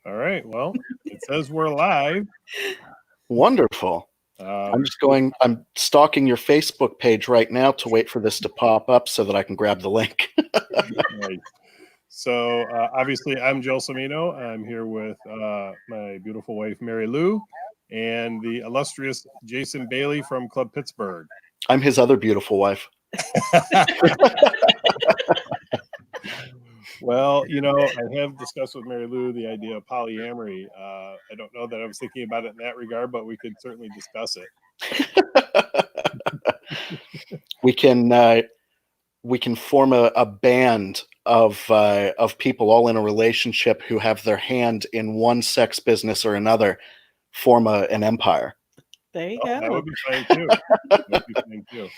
All right. Well, it says we're live. Wonderful. I'm stalking your Facebook page right now to wait for this to pop up so that I can grab the link. Right. So obviously, I'm Joel Semino. I'm here with my beautiful wife, Marilu, and the illustrious Jason Bailey from Club Pittsburgh. I'm his other beautiful wife. Well, I have discussed with Marilu the idea of polyamory. I don't know that I was thinking about it in that regard, but we could certainly discuss it. We can form a band of people all in a relationship who have their hand in one sex business or another, form an empire. There you go. That would be fine too. That would be fine too.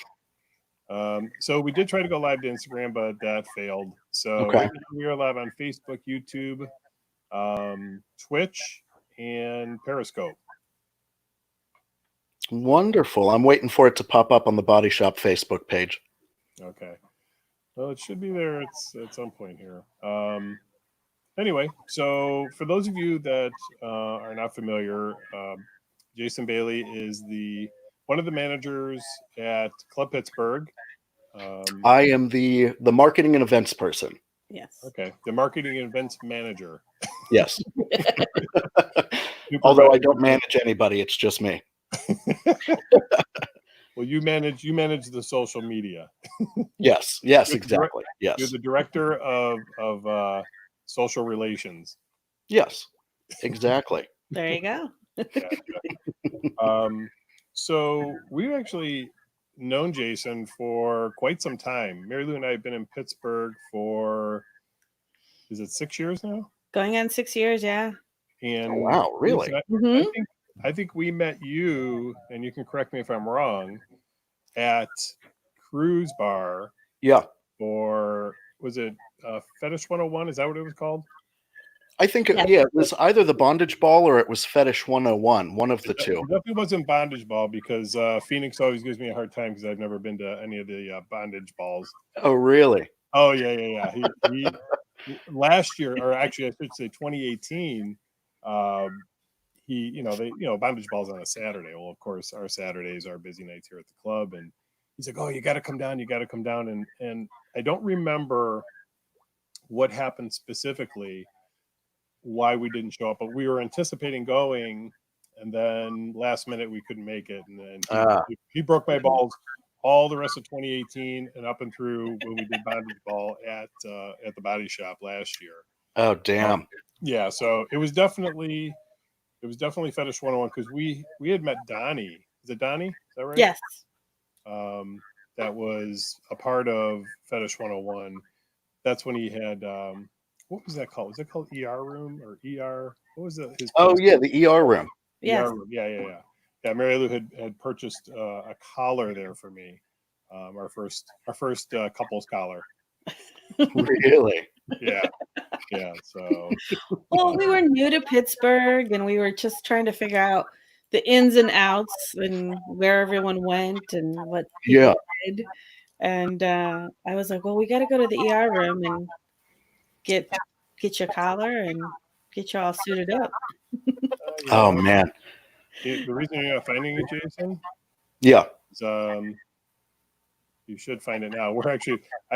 So we did try to go live to Instagram, but that failed. So we are live on Facebook, YouTube, Twitch, and Periscope. Wonderful. I'm waiting for it to pop up on the Body Shop Facebook page. Okay. Well, it should be there at some point here. Anyway, so for those of you that are not familiar, Jason Bailey is one of the managers at Club Pittsburgh. I am the marketing and events person. Yes. Okay. The marketing and events manager. Yes. Although I don't manage anybody, it's just me. Well, you manage the social media. Yes, exactly. Yes. You're the director of social relations. Yes, exactly. There you go. Yeah. So we've actually known Jason for quite some time. Marilu and I have been in Pittsburgh for, is it 6 years now? Going on 6 years, yeah. And oh, wow, really? I think we met you, and you can correct me if I'm wrong, at Cruise Bar. Yeah. Or was it Fetish 101? Is that what it was called? I think it was either the Bondage Ball or it was Fetish 101, one of the two. It definitely wasn't Bondage Ball because Phoenix always gives me a hard time because I've never been to any of the bondage balls. Oh, really? Oh, yeah. He last year, or actually I should say 2018, bondage balls on a Saturday. Well, of course, our Saturdays are busy nights here at the club, and he's like, "Oh, you got to come down. And I don't remember what happened specifically, why we didn't show up, but we were anticipating going, and then last minute we couldn't make it, and then he broke my balls all the rest of 2018 and up and through when we did bondage ball at the Body Shop last year. Oh, damn. Yeah, so it was definitely Fetish 101 because we had met Donnie. Is it Donnie? Is that right? Yes. That was a part of Fetish 101. That's when he had what was that called? Was it called ER room or ER? What was it? The ER room. Yes. ER room. Yeah. Marilu had purchased a collar there for me. Our first couples collar. Really? Yeah. So. Well, we were new to Pittsburgh, and we were just trying to figure out the ins and outs and where everyone went and what people did. And I was like, well, we got to go to the ER room and get your collar and get you all suited up. Oh, man. The reason you're not finding it, Jason? Yeah. Is, you should find it now. I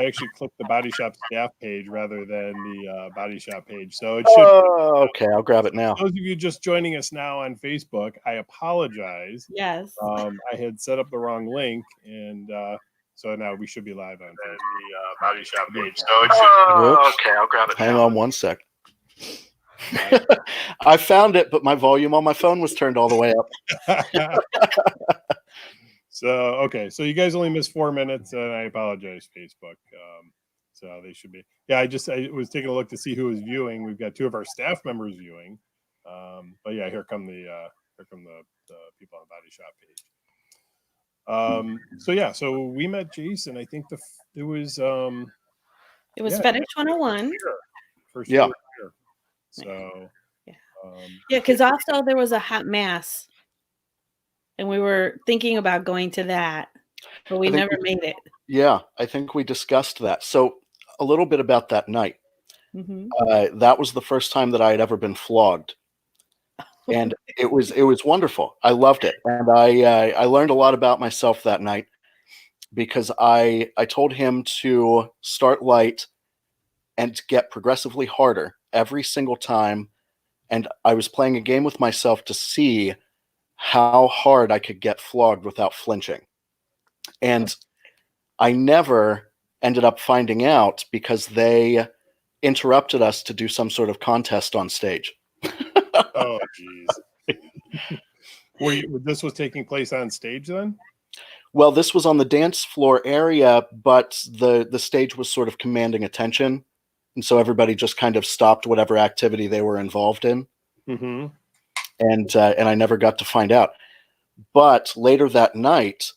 actually clicked the Body Shop staff page rather than the Body Shop page. So it should. Oh, okay. I'll grab it now. For those of you just joining us now on Facebook, I apologize. Yes. I had set up the wrong link, and so now we should be live on the Body Shop page. So it should. Okay, I'll grab it. Hang on one sec. I found it, but my volume on my phone was turned all the way up. So you guys only missed 4 minutes, and I apologize, Facebook. So they should be. Yeah, I was taking a look to see who was viewing. We've got 2 of our staff members viewing. But yeah, here come the people on the Body Shop page. So we met Jason. I think it was Fetish 101. First year. So because also there was a hot mass. And we were thinking about going to that, but we never made it. Yeah, I think we discussed that. So a little bit about that night. That was the first time that I had ever been flogged, and it was wonderful. I loved it, and I learned a lot about myself that night because I told him to start light and get progressively harder every single time, and I was playing a game with myself to see how hard I could get flogged without flinching, and I never ended up finding out because they interrupted us to do some sort of contest on stage. Oh, geez. This was taking place on stage then? Well, this was on the dance floor area, but the stage was sort of commanding attention, and so everybody just kind of stopped whatever activity they were involved in. Mm-hmm. And I never got to find out. But later that night,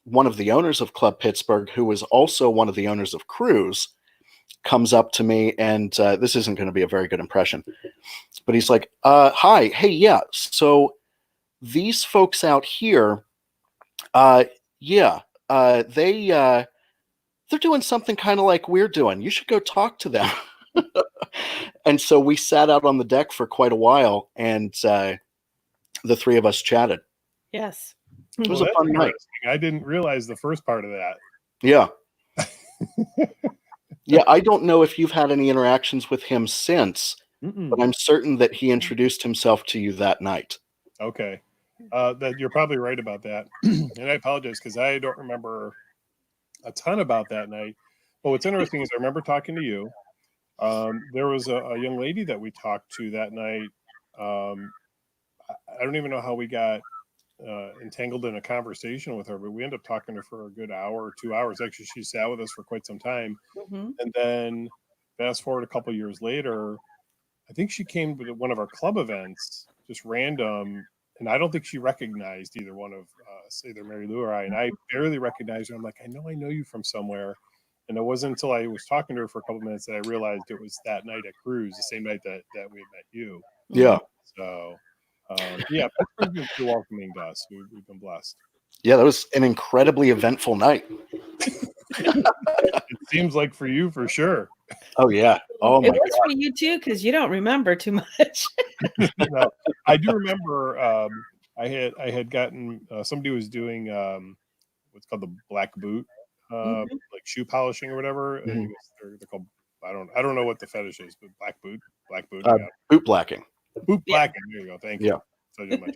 one of the owners of Club Pittsburgh, who was also one of the owners of Cruise, comes up to me, and this isn't going to be a very good impression, but he's like, hi, hey, yeah, so these folks out here, they're doing something kind of like we're doing. You should go talk to them. And so we sat out on the deck for quite a while, and the three of us chatted. Yes. It was a fun night. I didn't realize the first part of that. Yeah. Yeah, I don't know if you've had any interactions with him since, but I'm certain that he introduced himself to you that night. Okay. That you're probably right about that. And I apologize because I don't remember a ton about that night. But what's interesting is I remember talking to you. There was a young lady that we talked to that night. I don't even know how we got entangled in a conversation with her, but we ended up talking to her for a good hour or 2 hours. Actually, she sat with us for quite some time. And then fast forward a couple of years later, I think she came to one of our club events, just random. And I don't think she recognized either one of us, either Marilu or I. And I barely recognized her. I'm like, I know you from somewhere. And it wasn't until I was talking to her for a couple of minutes that I realized it was that night at Cruise, the same night that we had met you. Yeah. So, yeah, Pittsburgh's been pretty welcoming to us. We've been blessed. Yeah, that was an incredibly eventful night. It seems like for you, for sure. Oh, yeah. Oh, my God. It was for you, too, because you don't remember too much. No, I do remember I had gotten somebody was doing what's called the black boot, like shoe polishing or whatever. I think they're called. I don't know what the fetish is, but black boot. Boot blacking. Boot blacking. There you go. Thank you. Yeah. So much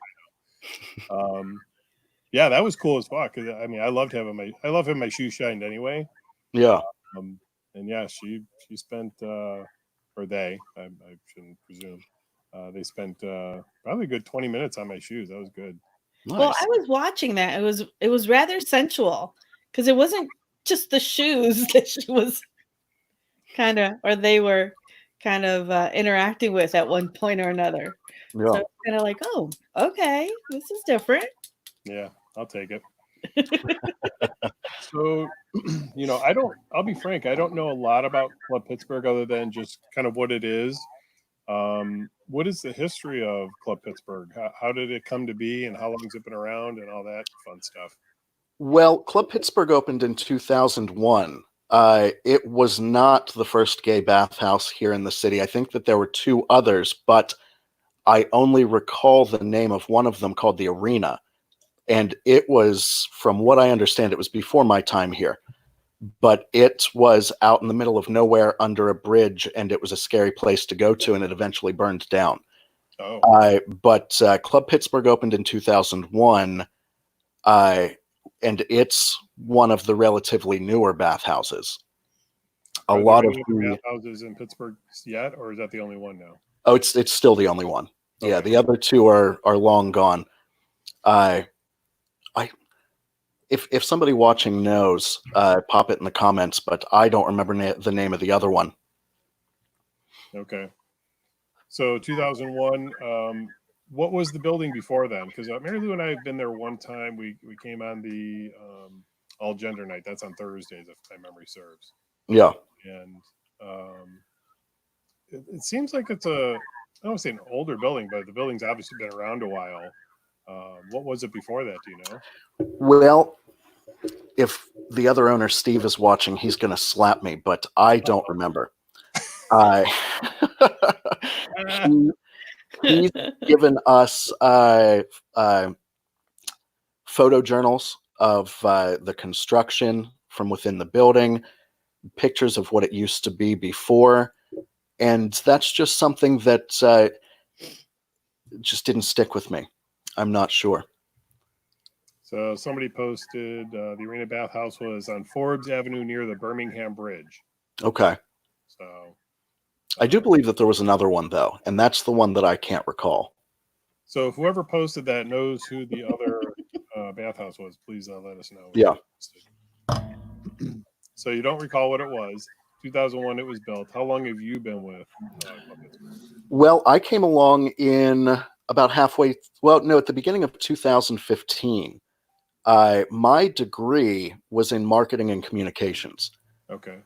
I know. Yeah, that was cool as fuck. Cause I mean, I love having my shoes shined anyway. Yeah. And yeah, she spent or they I shouldn't presume they spent probably a good 20 minutes on my shoes. That was good. Nice. Well, I was watching that. It was rather sensual because it wasn't just the shoes that she was they were kind of interacting with at one point or another. Yeah. So it's kind of like, oh, okay, this is different. Yeah, I'll take it. So, I'll be frank, I don't know a lot about Club Pittsburgh other than just kind of what it is. What is the history of Club Pittsburgh? How did it come to be, and how long has it been around, and all that fun stuff? Well, Club Pittsburgh opened in 2001. It was not the first gay bathhouse here in the city. I think that there were two others, but I only recall the name of one of them called the Arena. And it was, from what I understand, it was before my time here. But it was out in the middle of nowhere under a bridge, and it was a scary place to go to, and it eventually burned down. Oh. But Club Pittsburgh opened in 2001, and it's one of the relatively newer bathhouses. Are lot there of bathhouses in Pittsburgh yet, or is that the only one now? Oh, it's still the only one. Okay. Yeah, the other two are long gone. If somebody watching knows, pop it in the comments, but I don't remember the name of the other one. Okay. So 2001, what was the building before then? Because Marilu and I have been there one time. We came on the all gender night. That's on Thursdays, if my memory serves. Yeah. And it seems like it's I don't want to say an older building, but the building's obviously been around a while. What was it before that? Do you know? Well, if the other owner, Steve, is watching, he's going to slap me, but I don't remember. Uh, he, he's given us photo journals of the construction from within the building, pictures of what it used to be before. And that's just something that just didn't stick with me. I'm not sure. So somebody posted the Arena Bathhouse was on Forbes Avenue near the Birmingham Bridge. Okay. So I do believe that there was another one, though, and that's the one that I can't recall. So if whoever posted that knows who the other bathhouse was, please let us know. Yeah. So you don't recall what it was. 2001 it was built. How long have you been with Club Pittsburgh? Well, I came along in about halfway. Well, no, at the beginning of 2015. My degree was in marketing and communications. Okay.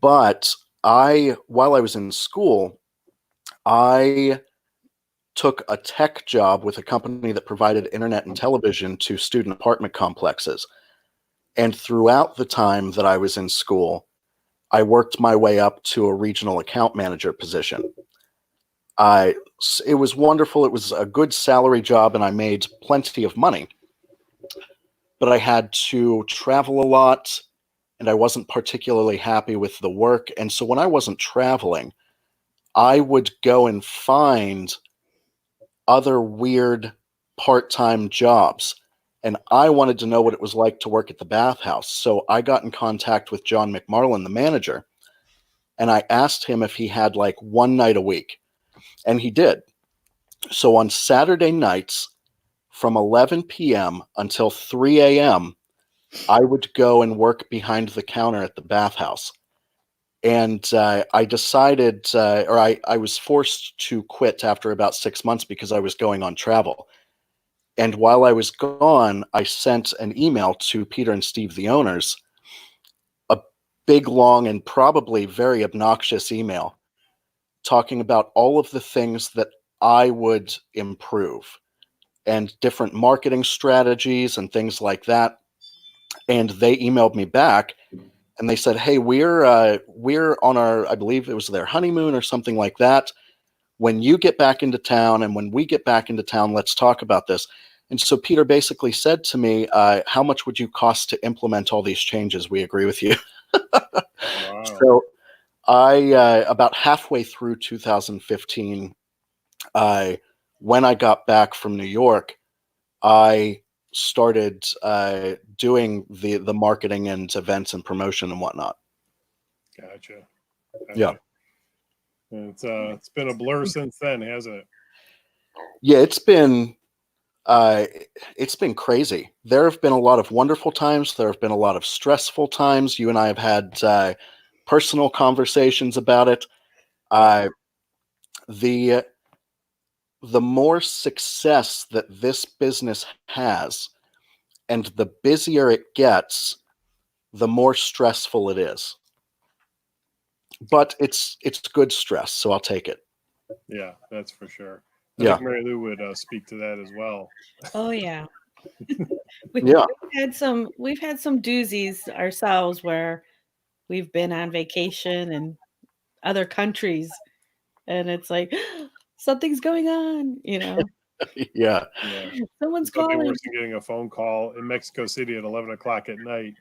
But while I was in school, I took a tech job with a company that provided internet and television to student apartment complexes. And throughout the time that I was in school, I worked my way up to a regional account manager position. It was wonderful. It was a good salary job, and I made plenty of money. But I had to travel a lot, and I wasn't particularly happy with the work. And so when I wasn't traveling, I would go and find other weird part-time jobs. And I wanted to know what it was like to work at the bathhouse. So I got in contact with John McMarlin, the manager, and I asked him if he had like one night a week. And he did. So on Saturday nights from 11 p.m. until 3 a.m., I would go and work behind the counter at the bathhouse. And I decided, or I was forced to quit after about 6 months because I was going on travel. And while I was gone, I sent an email to Peter and Steve, the owners, a big, long, and probably very obnoxious email talking about all of the things that I would improve and different marketing strategies and things like that. And they emailed me back and they said, "Hey, we're on our, I believe it was their honeymoon or something like that. When you get back into town and when we get back into town, let's talk about this." And so Peter basically said to me, "How much would you cost to implement all these changes? We agree with you." Wow. So I, about halfway through 2015, when I got back from New York, I started doing the marketing and events and promotion and whatnot. Gotcha. Yeah. It's been a blur since then, hasn't it? Yeah, it's been crazy. There have been a lot of wonderful times. There have been a lot of stressful times. You and I have had personal conversations about it. The more success that this business has and the busier it gets, the more stressful it is. But it's good stress, so I'll take it. Yeah, that's for sure. I Yeah. think Marilu would speak to that as well. Oh yeah. Yeah. We've had some doozies ourselves where we've been on vacation in other countries and it's like something's going on, Yeah. Yeah. someone's Nothing calling. worse than getting a phone call in Mexico City at 11 o'clock at night,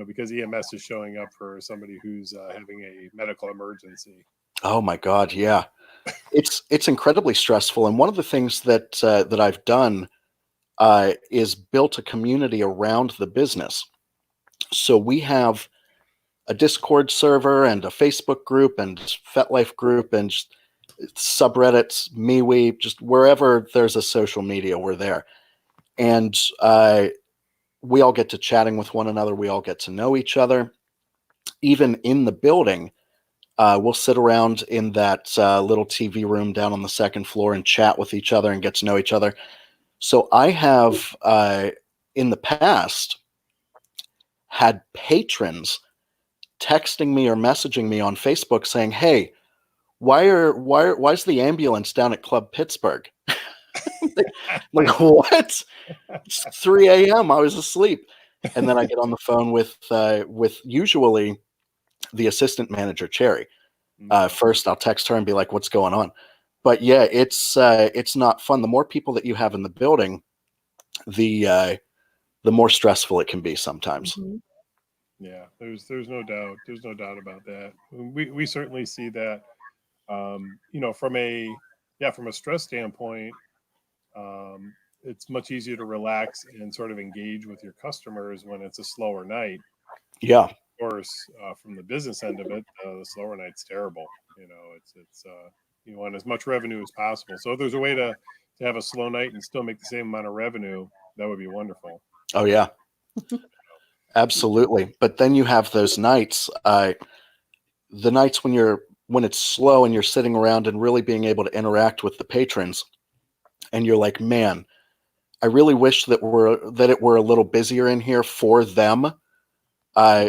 because EMS is showing up for somebody who's having a medical emergency. Oh my God, yeah. It's incredibly stressful. And one of the things that I've done is built a community around the business. So we have a Discord server and a Facebook group and FetLife group and subreddits, MeWe, just wherever there's a social media, we're there. And we all get to chatting with one another. We all get to know each other. Even in the building, we'll sit around in that little TV room down on the second floor and chat with each other and get to know each other. So I have, in the past, had patrons texting me or messaging me on Facebook saying, "Hey, why's the ambulance down at Club Pittsburgh?" Like, what? It's 3 a.m. I was asleep. And then I get on the phone with usually the assistant manager, Cherry. First, I'll text her and be like, "What's going on?" But yeah, it's not fun. The more people that you have in the building, the more stressful it can be sometimes. Mm-hmm. Yeah, there's no doubt. There's no doubt about that. We certainly see that. From a stress standpoint, it's much easier to relax and sort of engage with your customers when it's a slower night. Yeah. Of course, from the business end of it, the slower night's terrible. It's you want as much revenue as possible. So if there's a way to have a slow night and still make the same amount of revenue, that would be wonderful. Oh yeah. Absolutely. But then you have those nights, the nights when it's slow and you're sitting around and really being able to interact with the patrons, and you're like, man, I really wish that it were a little busier in here for them,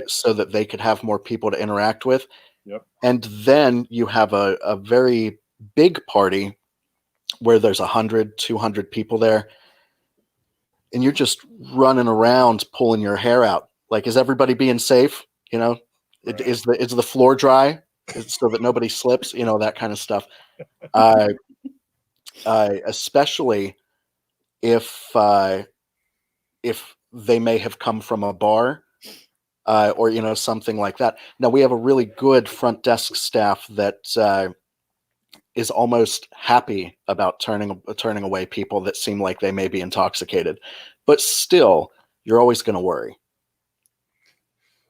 so that they could have more people to interact with. Yep. And then you have a very big party where there's 100, 200 people there, and you're just running around pulling your hair out. Like, is everybody being safe? Right. Is the floor dry so that nobody slips? That kind of stuff. Especially if they may have come from a bar, or something like that. Now we have a really good front desk staff that is almost happy about turning away people that seem like they may be intoxicated, but still, you're always going to worry.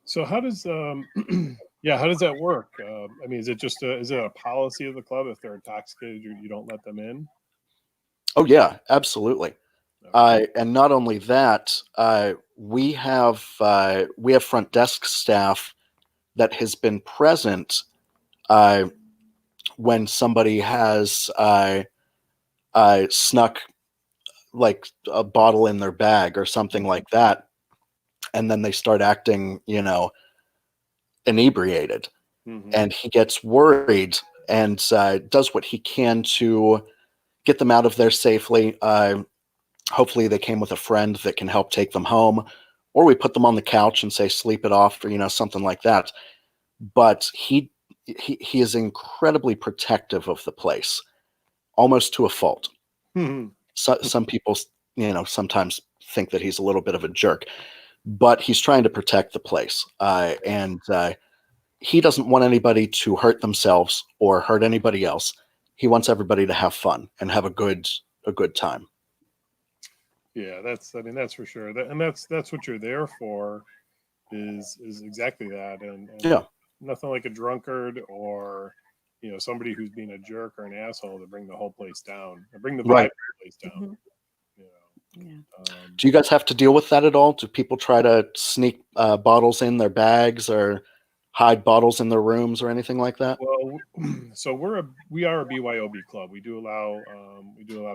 So how does how does that work? I mean, is it a policy of the club if they're intoxicated, you don't let them in? Oh yeah, absolutely. Okay. And not only that, we have front desk staff that has been present when somebody has snuck like a bottle in their bag or something like that, and then they start acting, inebriated, Mm-hmm. and he gets worried and does what he can to get them out of there safely. Hopefully they came with a friend that can help take them home, or we put them on the couch and say sleep it off, or something like that. But he is incredibly protective of the place, almost to a fault. Mm-hmm. So, some people sometimes think that he's a little bit of a jerk, but he's trying to protect the place, and he doesn't want anybody to hurt themselves or hurt anybody else. He wants everybody to have fun and have a good time. Yeah, that's for sure. That's what you're there for, is exactly that. And Yeah. nothing like a drunkard or somebody who's being a jerk or an asshole to bring the whole place down, or bring the vibe Right. of the place down. Mm-hmm. You Yeah. Do you guys have to deal with that at all? Do people try to sneak bottles in their bags or hide bottles in their rooms or anything like that? Well, so we are a BYOB club. We do allow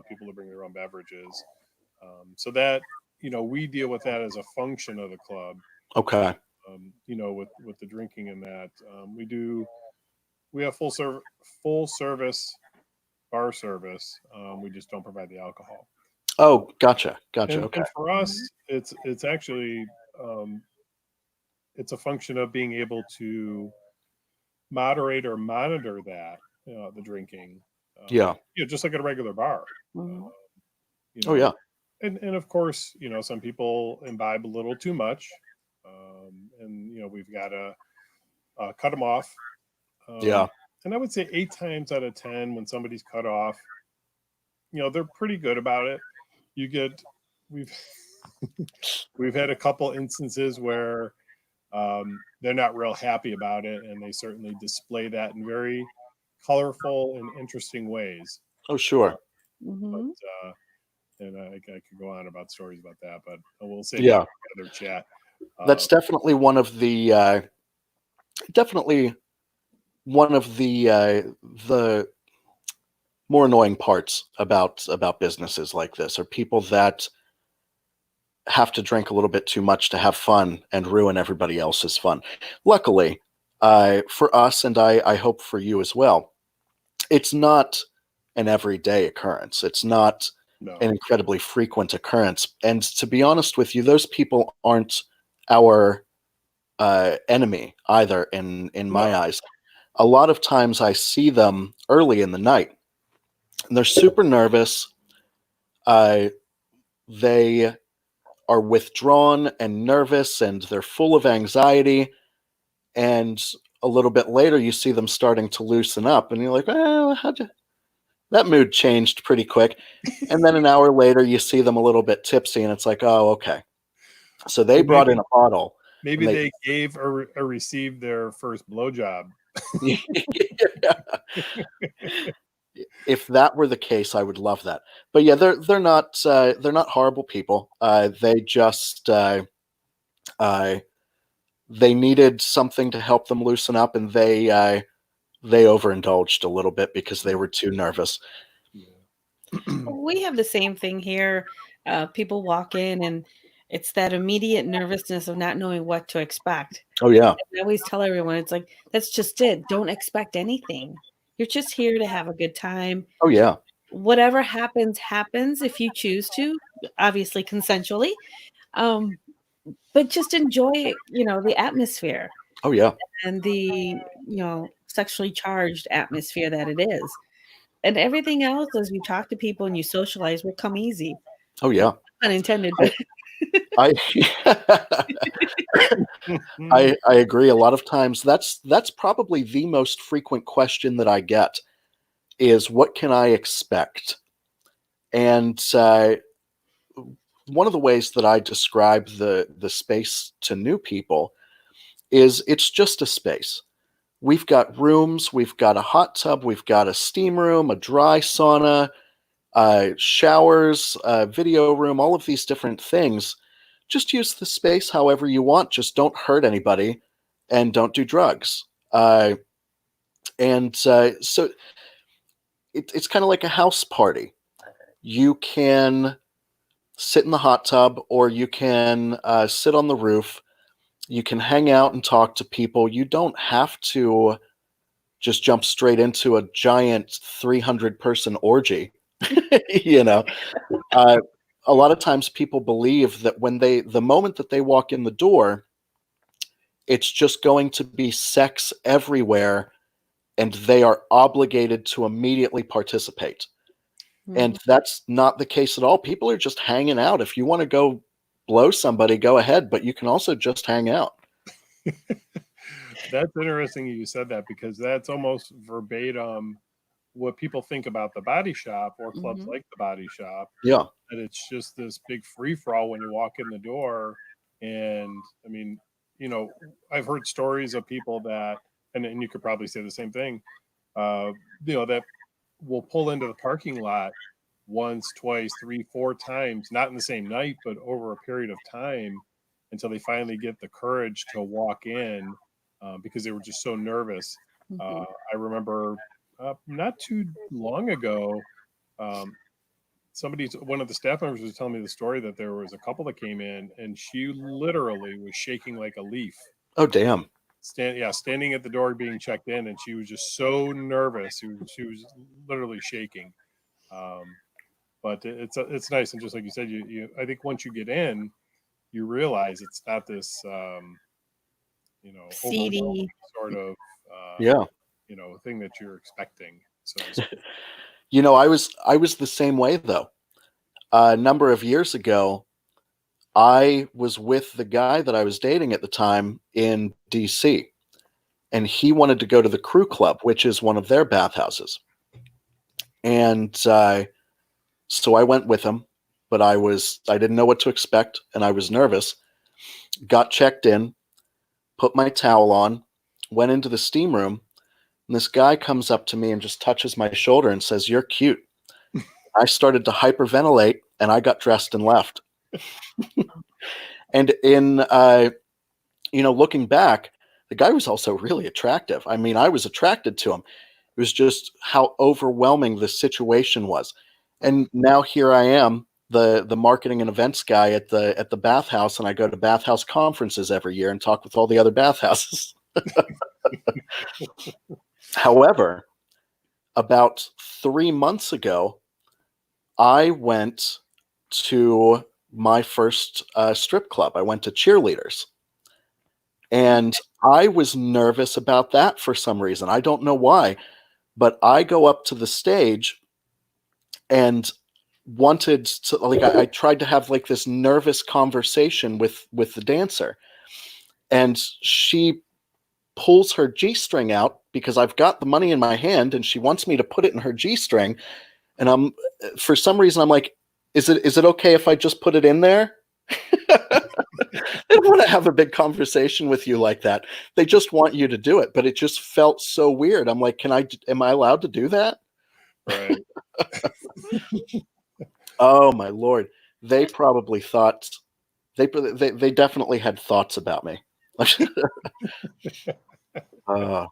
people to bring their own beverages. So that we deal with that as a function of the club. Okay. With the drinking and that, we have full service bar service. We just don't provide the alcohol. Oh, gotcha. Okay. And for us, it's actually it's a function of being able to moderate or monitor that, the drinking. Yeah. Just like at a regular bar. Mm-hmm. Oh yeah. And of course, some people imbibe a little too much, and we've got to cut them off. Yeah. And I would say 8 times out of 10, when somebody's cut off, they're pretty good about it. We've we've had a couple instances where they're not real happy about it, and they certainly display that in very colorful and interesting ways. Oh sure. Mm-hmm. But and I could go on about stories about that, but we'll save Yeah. that for another chat. That's definitely one of the the more annoying parts about businesses like this, are people that have to drink a little bit too much to have fun and ruin everybody else's fun. Luckily, for us, and I hope for you as well, it's not an everyday occurrence. It's not No. an incredibly frequent occurrence. And to be honest with you, those people aren't our enemy either in my eyes. a lot of times I see them early in the night, and they're super nervous. They are withdrawn and nervous, and they're full of anxiety. And a little bit later, you see them starting to loosen up, and you're like, "Well, that mood changed pretty quick." And then an hour later, you see them a little bit tipsy, and it's like, "Oh, okay." So they Or brought in a bottle, maybe and they gave or received their first blowjob. if that were the case, I would love that. But yeah, they're not horrible people. They just they needed something to help them loosen up, and they overindulged a little bit because they were too nervous. We have the same thing here. People walk in and it's that immediate nervousness of not knowing what to expect. Oh yeah, I always tell everyone, it's like, that's just it. Don't expect anything. You're just here to have a good time. oh yeah, Whatever happens, happens if you choose to, obviously consensually. Um, but just enjoy, the atmosphere oh yeah, and the, sexually charged atmosphere that it is. And everything else, as you talk to people and you socialize, will come easy. oh yeah. Unintended, but I I agree. A lot of times, that's probably the most frequent question that I get is, "What can I expect?" And one of the ways that I describe the space to new people is it's just a space. We've got rooms, we've got a hot tub, we've got a steam room, a dry sauna, showers, video room, all of these different things. Just use the space however you want. Just don't hurt anybody, and don't do drugs. And so it's kind of like a house party. You can sit in the hot tub, or you can sit on the roof. You can hang out and talk to people. You don't have to just jump straight into a giant 300-person orgy. you know, uh, a lot of times people believe that the moment that they walk in the door, it's just going to be sex everywhere, and they are obligated to immediately participate. And that's not the case at all. People are just hanging out. If you want to go blow somebody, go ahead, but you can also just hang out. That's interesting you said that, because that's almost verbatim what people think about the body shop or clubs like the body shop. Yeah. That it's just this big free for all when you walk in the door. And I mean, I've heard stories of people that, and you could probably say the same thing, that will pull into the parking lot once, twice, three, four times, not in the same night, but over a period of time, until they finally get the courage to walk in, because they were just so nervous. I remember not too long ago, one of the staff members was telling me the story that there was a couple that came in, and she literally was shaking like a leaf. Oh, damn. Standing at the door being checked in, and she was just so nervous. She was literally shaking. But it's nice, and just like you said, you I think once you get in, you realize it's not this seedy overwhelming sort of Yeah. thing that you're expecting. So I was the same way though. A number of years ago, I was with the guy that I was dating at the time in DC, and he wanted to go to the Crew Club, which is one of their bathhouses. And so I went with him, but I didn't know what to expect, and I was nervous. Got checked in, put my towel on, went into the steam room, and this guy comes up to me and just touches my shoulder and says, "You're cute." I started to hyperventilate, and I got dressed and left. And in looking back, the guy was also really attractive. I mean, I was attracted to him. It was just how overwhelming the situation was. And now here I am, the marketing and events guy at the bathhouse, and I go to bathhouse conferences every year and talk with all the other bathhouses. However, about 3 months ago, I went to my first strip club. I went to Cheerleaders, And I was nervous about that for some reason. I don't know why, but I go up to the stage and wanted to, like, I tried to have like this nervous conversation with the dancer, and she pulls her G-string out because I've got the money in my hand and she wants me to put it in her G-string. And for some reason, I'm like, is it okay if I just put it in there? They don't want to have a big conversation with you like that. They just want you to do it. But it just felt so weird. I'm like, am I allowed to do that? Right. Oh my Lord. They probably thought, they definitely had thoughts about me. Well,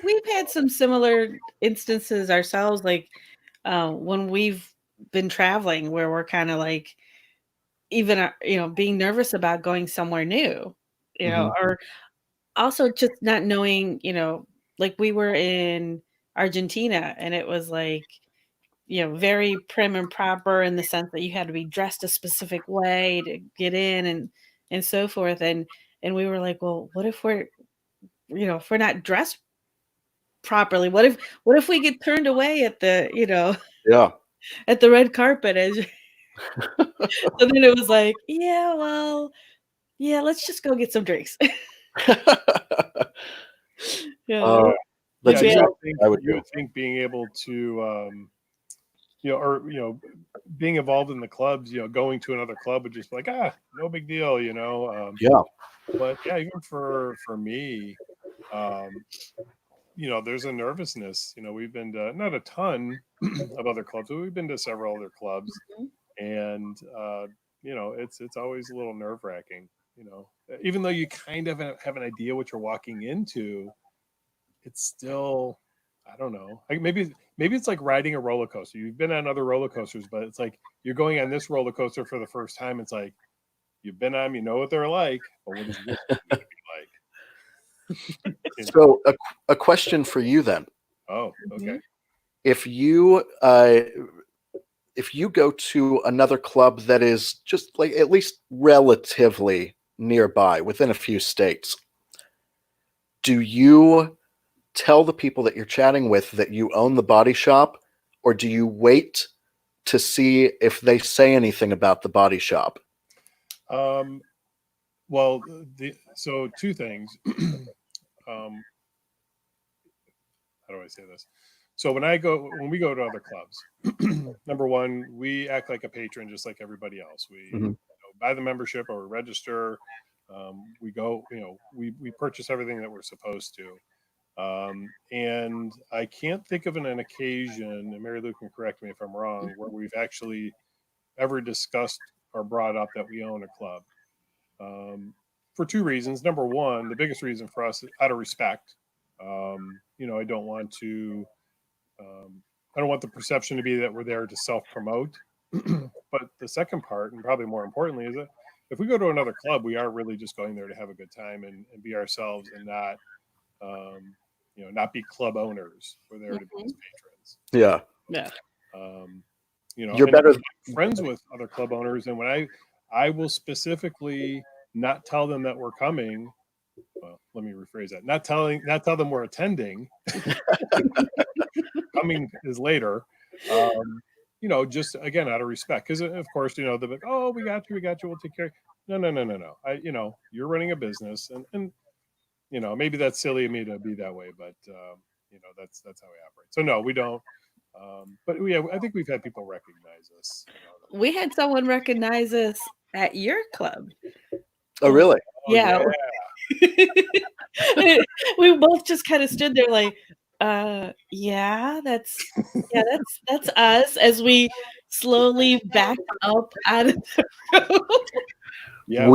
we've had some similar instances ourselves, like when we've been traveling, where we're kind of like, even being nervous about going somewhere new, or also just not knowing, like we were in Argentina, and it was like, very prim and proper in the sense that you had to be dressed a specific way to get in, and so forth, and we were like, well, what if if we're not dressed properly? What if we get turned away at the yeah. at the red carpet? So then it was like, yeah, well, yeah, let's just go get some drinks. Yeah. That's Yeah, exactly what I would you do. would think being able to, being involved in the clubs, going to another club would just be like, no big deal, Yeah. But yeah, even for me, there's a nervousness. We've been to not a ton of other clubs, but we've been to several other clubs, Mhm. and it's always a little nerve wracking. Even though you kind of have an idea what you're walking into, it's still, I don't know. Like maybe it's like riding a roller coaster. You've been on other roller coasters, but it's like you're going on this roller coaster for the first time. It's like you've been on, you know what they're like, but what is this one going to be like? So a question for you then. Oh, okay. Mhm. If you go to another club that is just like at least relatively nearby within a few states, do you tell the people that you're chatting with that you own the body shop, or do you wait to see if they say anything about the body shop? Well, so two things. How do I say this? So when we go to other clubs, number one, we act like a patron, just like everybody else. We Mhm. buy the membership or register. We go, we purchase everything that we're supposed to. And I can't think of an occasion, and Marilu can correct me if I'm wrong, where we've actually ever discussed or brought up that we own a club. For two reasons. Number one, the biggest reason for us, out of respect. I don't want to. I don't want the perception to be that we're there to self promote. But the second part, and probably more importantly, is that if we go to another club, we are really just going there to have a good time and be ourselves, and not, not be club owners. We're there to be as patrons. Yeah. Yeah. You're And better. I'm friends with other club owners, and when I will specifically not tell them that we're coming. Well, let me rephrase that. Not tell them we're attending. Coming is later. Just again out of respect, because of course, they're like, oh, we got you, we'll take care. No, no, no, no, no. You're running a business, and maybe that's silly of me to be that way, but that's how we operate. So no, we don't. But I think we've had people recognize us. We had someone recognize us at your club. Oh, really? Oh yeah. We both just kind of stood there like, that's us, as we slowly backed up out of the road. Yeah,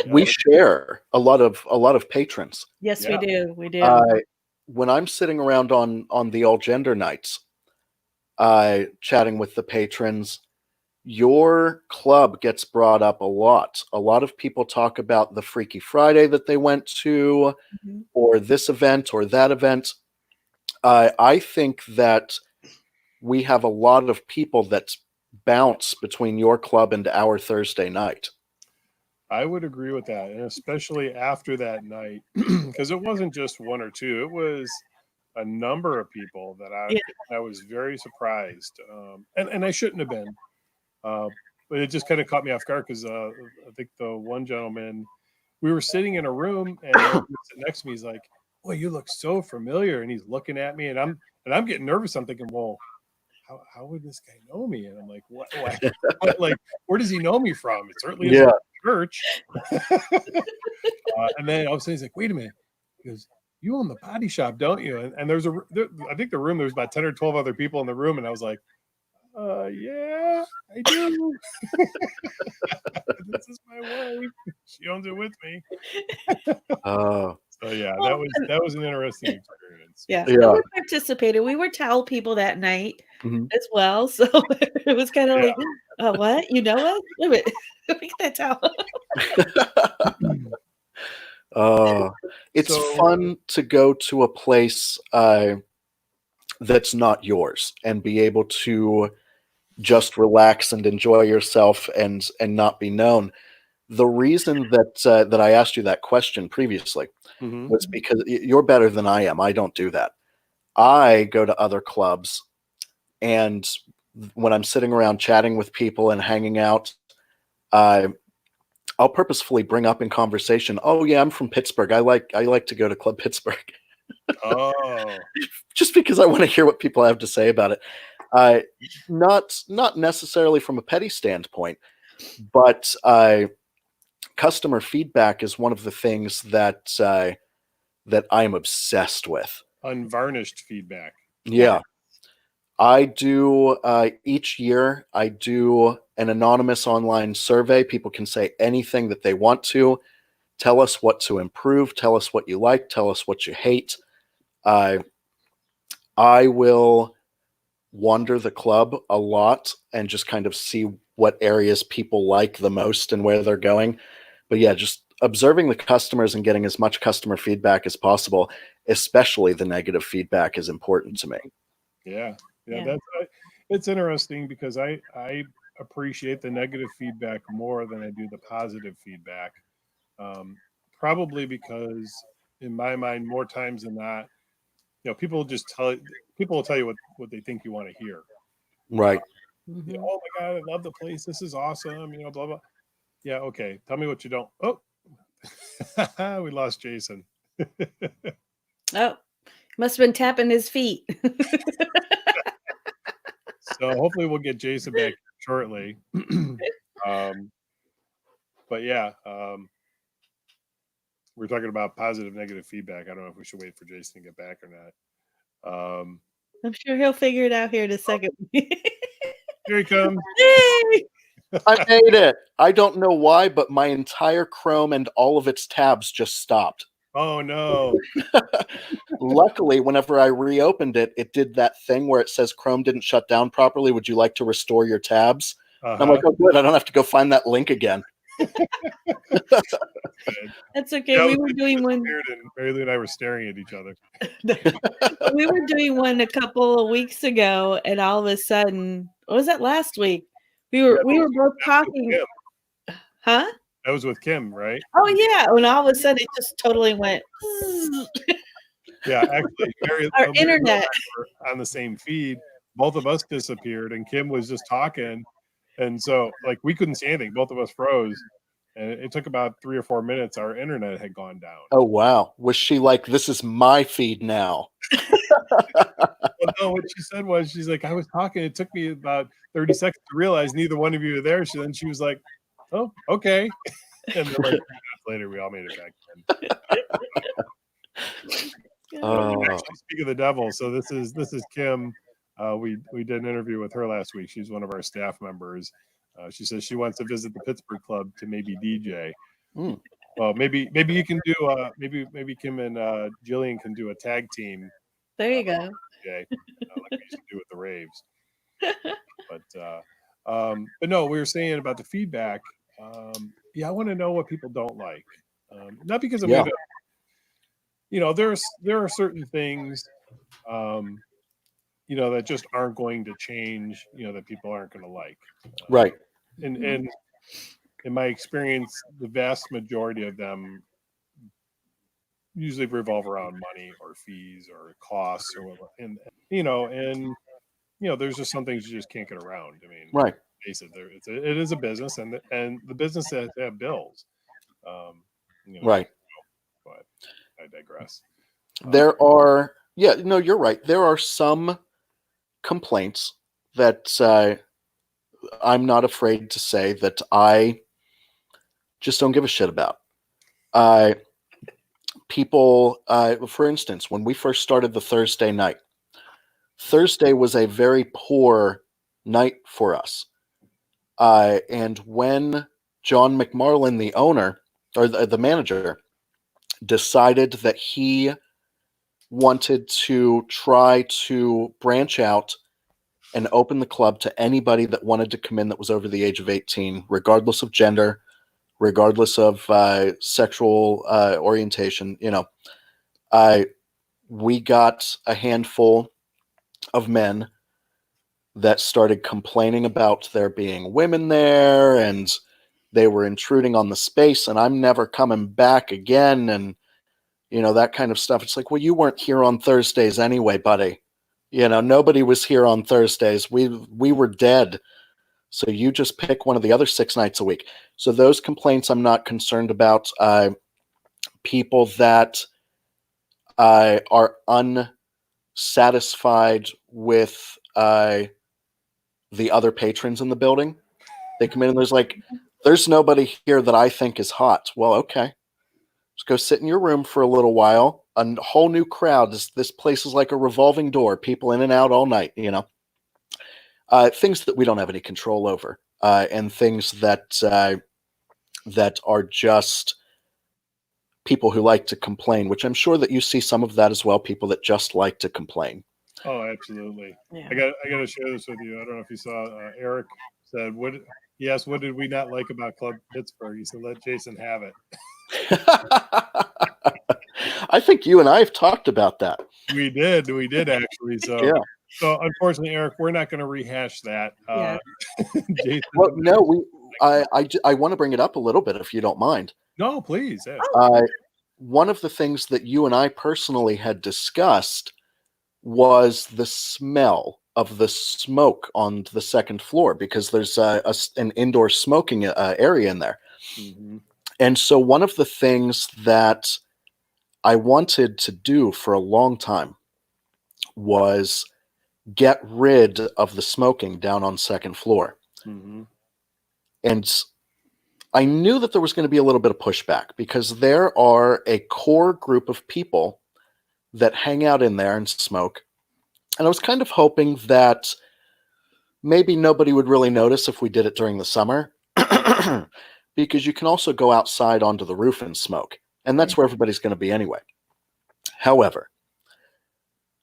We share a lot of patrons. Yes, Yeah. we do. When I'm sitting around on the all gender nights, chatting with the patrons, your club gets brought up a lot. A lot of people talk about the Freaky Friday that they went to, Mhm. or this event or that event. I think that we have a lot of people that bounce between your club and our Thursday night. I would agree with that, and especially after that night, because it wasn't just one or two; it was a number of people that Yeah. I was very surprised, and I shouldn't have been, uh, but it just kind of caught me off guard because I think the one gentleman, we were sitting in a room, and the gentleman sitting next to me is like, "Boy, you look so familiar," and he's looking at me, and I'm getting nervous. I'm thinking, "Well, how would this guy know me?" And I'm like, what like, where does he know me from? It certainly isn't Yeah. church. And then all of a sudden he's like, wait a minute. He goes, you own the body shop, don't you? And I think the room, there's about 10 or 12 other people in the room. And I was like, yeah, I do. This is my wife. She owns it with me. So yeah, Well, that was an interesting experience. yeah. Yeah. And we participated. We were towel people that night Mhm. as well. So it was kind of Yeah. like, what? You know what? Wait a minute. Look at that towel. It's So fun to go to a place that's not yours and be able to just relax and enjoy yourself and not be known. The reason that I asked you that question previously mhm. was because you're better than I am. I don't do that. I go to other clubs, and when I'm sitting around chatting with people and hanging out, uh, I'll purposefully bring up in conversation, "Oh yeah, I'm from Pittsburgh. I like to go to Club Pittsburgh," Oh, just because I want to hear what people have to say about it. Uh, not necessarily from a petty standpoint, but customer feedback is one of the things that I am obsessed with. unvarnished feedback. Yeah. Yeah, I do each year. I do an anonymous online survey. People can say anything that they want to. Tell us what to improve. Tell us what you like. Tell us what you hate. Uh, I will wander the club a lot and just kind of see what areas people like the most and where they're going. But yeah, just observing the customers and getting as much customer feedback as possible, especially the negative feedback, is important to me. Yeah, yeah, Yeah. it's interesting because I appreciate the negative feedback more than I do the positive feedback. Um, Probably because in my mind, more times than not, people will tell you what they think you want to hear. Right. Mhm. Oh my god, I love the place. This is awesome. Blah blah. Yeah, okay. Tell me what you don't. Oh, we lost Jason. Oh, must have been tapping his feet. So hopefully we'll get Jason back shortly. um, but yeah, we're talking about positive, negative feedback. I don't know if we should wait for Jason to get back or not. I'm sure he'll figure it out here in a second. Here he comes. Yay! I made it. I don't know why, but my entire Chrome and all of its tabs just stopped. Oh no. Luckily, whenever I reopened it, it did that thing where it says Chrome didn't shut down properly. Would you like to restore your tabs? And I'm like, oh, good. I don't have to go find that link again. That's okay. Yeah, We it were doing one. disappeared, and Marilu and I were staring at each other. We were doing one a couple of weeks ago, and all of a sudden, what was that last week? We were both talking. Kim. Huh? That was with Kim, right? Oh yeah. And all of a sudden it just totally went. Yeah, actually, Our Marilu internet. and I were on the same feed. Both of us disappeared, and Kim was just talking, and so like we couldn't see anything. Both of us froze, and it took about 3 or 4 minutes. Our internet had gone down. Oh, wow. Was she like, this is my feed now? Well, no, what she said was, she's like, I was talking. It took me about 30 seconds to realize neither one of you were there. Then she was like, oh, okay. And then like 3 minutes later, we all made it back in. Actually, speak of the devil. So this is Kim. We did an interview with her last week. She's one of our staff members. She says she wants to visit the Pittsburgh club to maybe DJ. Mm. Well, maybe you can do maybe Kim and Jillian can do a tag team. There you go. DJ, like we used to do with the raves. But no, we were saying about the feedback. Yeah, I want to know what people don't like. Not because I'm gonna, there are certain things, that just aren't going to change. That people aren't going to like. Right. And in my experience, the vast majority of them usually revolve around money or fees or costs or whatever. And there's just some things you just can't get around. I mean, Right. face it, it is a business, and the business has to have bills. Right. But I digress. There are, you're right. There are some complaints that I'm not afraid to say that I just don't give a shit about. People, for instance, when we first started the Thursday night, Thursday was a very poor night for us. And when John McMarlin, the owner, or the manager, decided that he wanted to try to branch out and open the club to anybody that wanted to come in that was over the age of 18, regardless of gender, regardless of sexual orientation, we got a handful of men that started complaining about there being women there and they were intruding on the space and I'm never coming back again and that kind of stuff. It's like, well, you weren't here on Thursdays anyway, buddy. Nobody was here on Thursdays. We were dead. So you just pick one of the other 6 nights a week. So those complaints I'm not concerned about. People that are unsatisfied with the other patrons in the building. They come in and there's nobody here that I think is hot. Well, okay. Just go sit in your room for a little while. A whole new crowd. This place is like a revolving door. People in and out all night, things that we don't have any control over, and things that are just people who like to complain, which I'm sure that you see some of that as well, people that just like to complain. Oh, absolutely. Yeah. I got to share this with you. I don't know if you saw Eric said, what did we not like about Club Pittsburgh? He said, let Jason have it. I think you and I have talked about that. We did actually. So, yeah. So unfortunately, Eric, we're not going to rehash that. Yeah. Jason, well, no, I want to bring it up a little bit if you don't mind. No, please. Yeah. One of the things that you and I personally had discussed was the smell of the smoke on the second floor because there's an indoor smoking area in there. Mm-hmm. And so one of the things that I wanted to do for a long time was get rid of the smoking down on second floor. Mm-hmm. And I knew that there was going to be a little bit of pushback because there are a core group of people that hang out in there and smoke. And I was kind of hoping that maybe nobody would really notice if we did it during the summer because you can also go outside onto the roof and smoke. And that's where everybody's going to be anyway. However,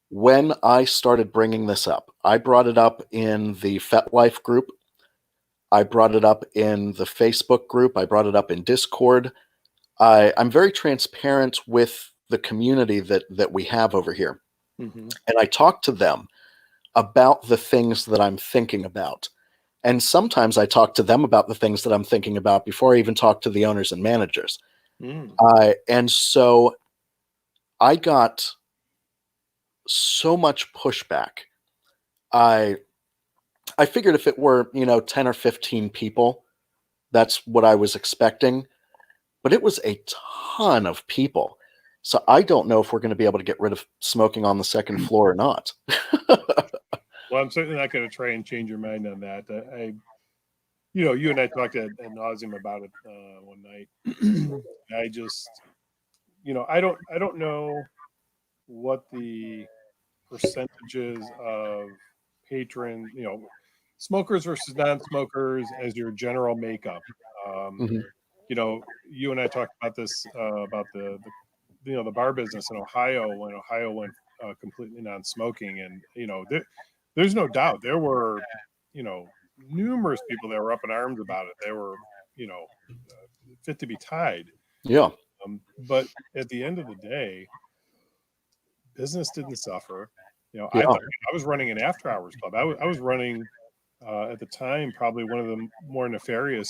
when I started bringing this up, I brought it up in the FetLife group. I brought it up in the Facebook group. I brought it up in Discord. I'm very transparent with the community that we have over here. Mm-hmm. And I talk to them about the things that I'm thinking about. And sometimes I talk to them about the things that I'm thinking about before I even talk to the owners and managers. Mm. And so I got so much pushback. I figured if it were, 10 or 15 people, that's what I was expecting. But it was a ton of people. So I don't know if we're going to be able to get rid of smoking on the second floor or not. Well, I'm certainly not going to try and change your mind on that. You and I talked ad nauseum about it one night. I just, I don't know what the percentages of patrons, smokers versus non-smokers as your general makeup. Mm-hmm. You and I talked about this about the bar business in Ohio when Ohio went completely non-smoking, and there's no doubt there were numerous people that were up in arms about it. They were fit to be tied. Yeah. But at the end of the day, business didn't suffer. Yeah. I was running an after-hours club. I was running at the time, probably one of the more nefarious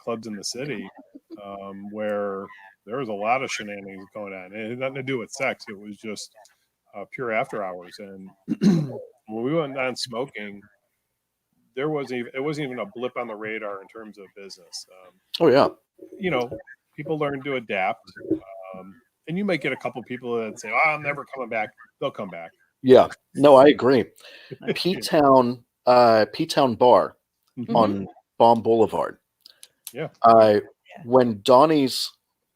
clubs in the city, where there was a lot of shenanigans going on. It had nothing to do with sex. It was just pure after hours. And when we went on smoking, it wasn't even a blip on the radar in terms of business. Oh yeah. You know, people learn to adapt. And you might get a couple people that say, "Oh, I'm never coming back." They'll come back. Yeah. No, I agree. P-Town Bar Mhm. on Baum Boulevard. Yeah. When Donnie's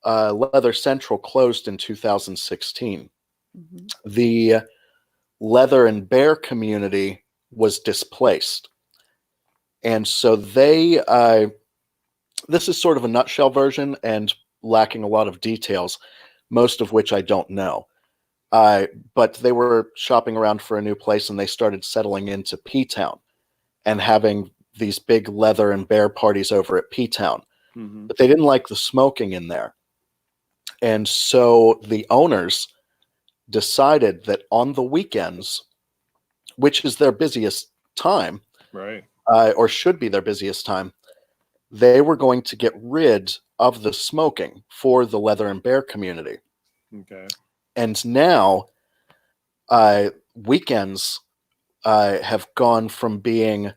Leather Central closed in 2016, Mhm. the leather and bear community was displaced. And so they, this is sort of a nutshell version and lacking a lot of details, most of which I don't know. But they were shopping around for a new place and they started settling into P-Town and having these big leather and bear parties over at P-Town. Mm-hmm. But they didn't like the smoking in there. And so the owners decided that on the weekends, which is their busiest time, Right. or should be their busiest time, they were going to get rid of the smoking for the leather and bear community. Okay. And now weekends have gone from being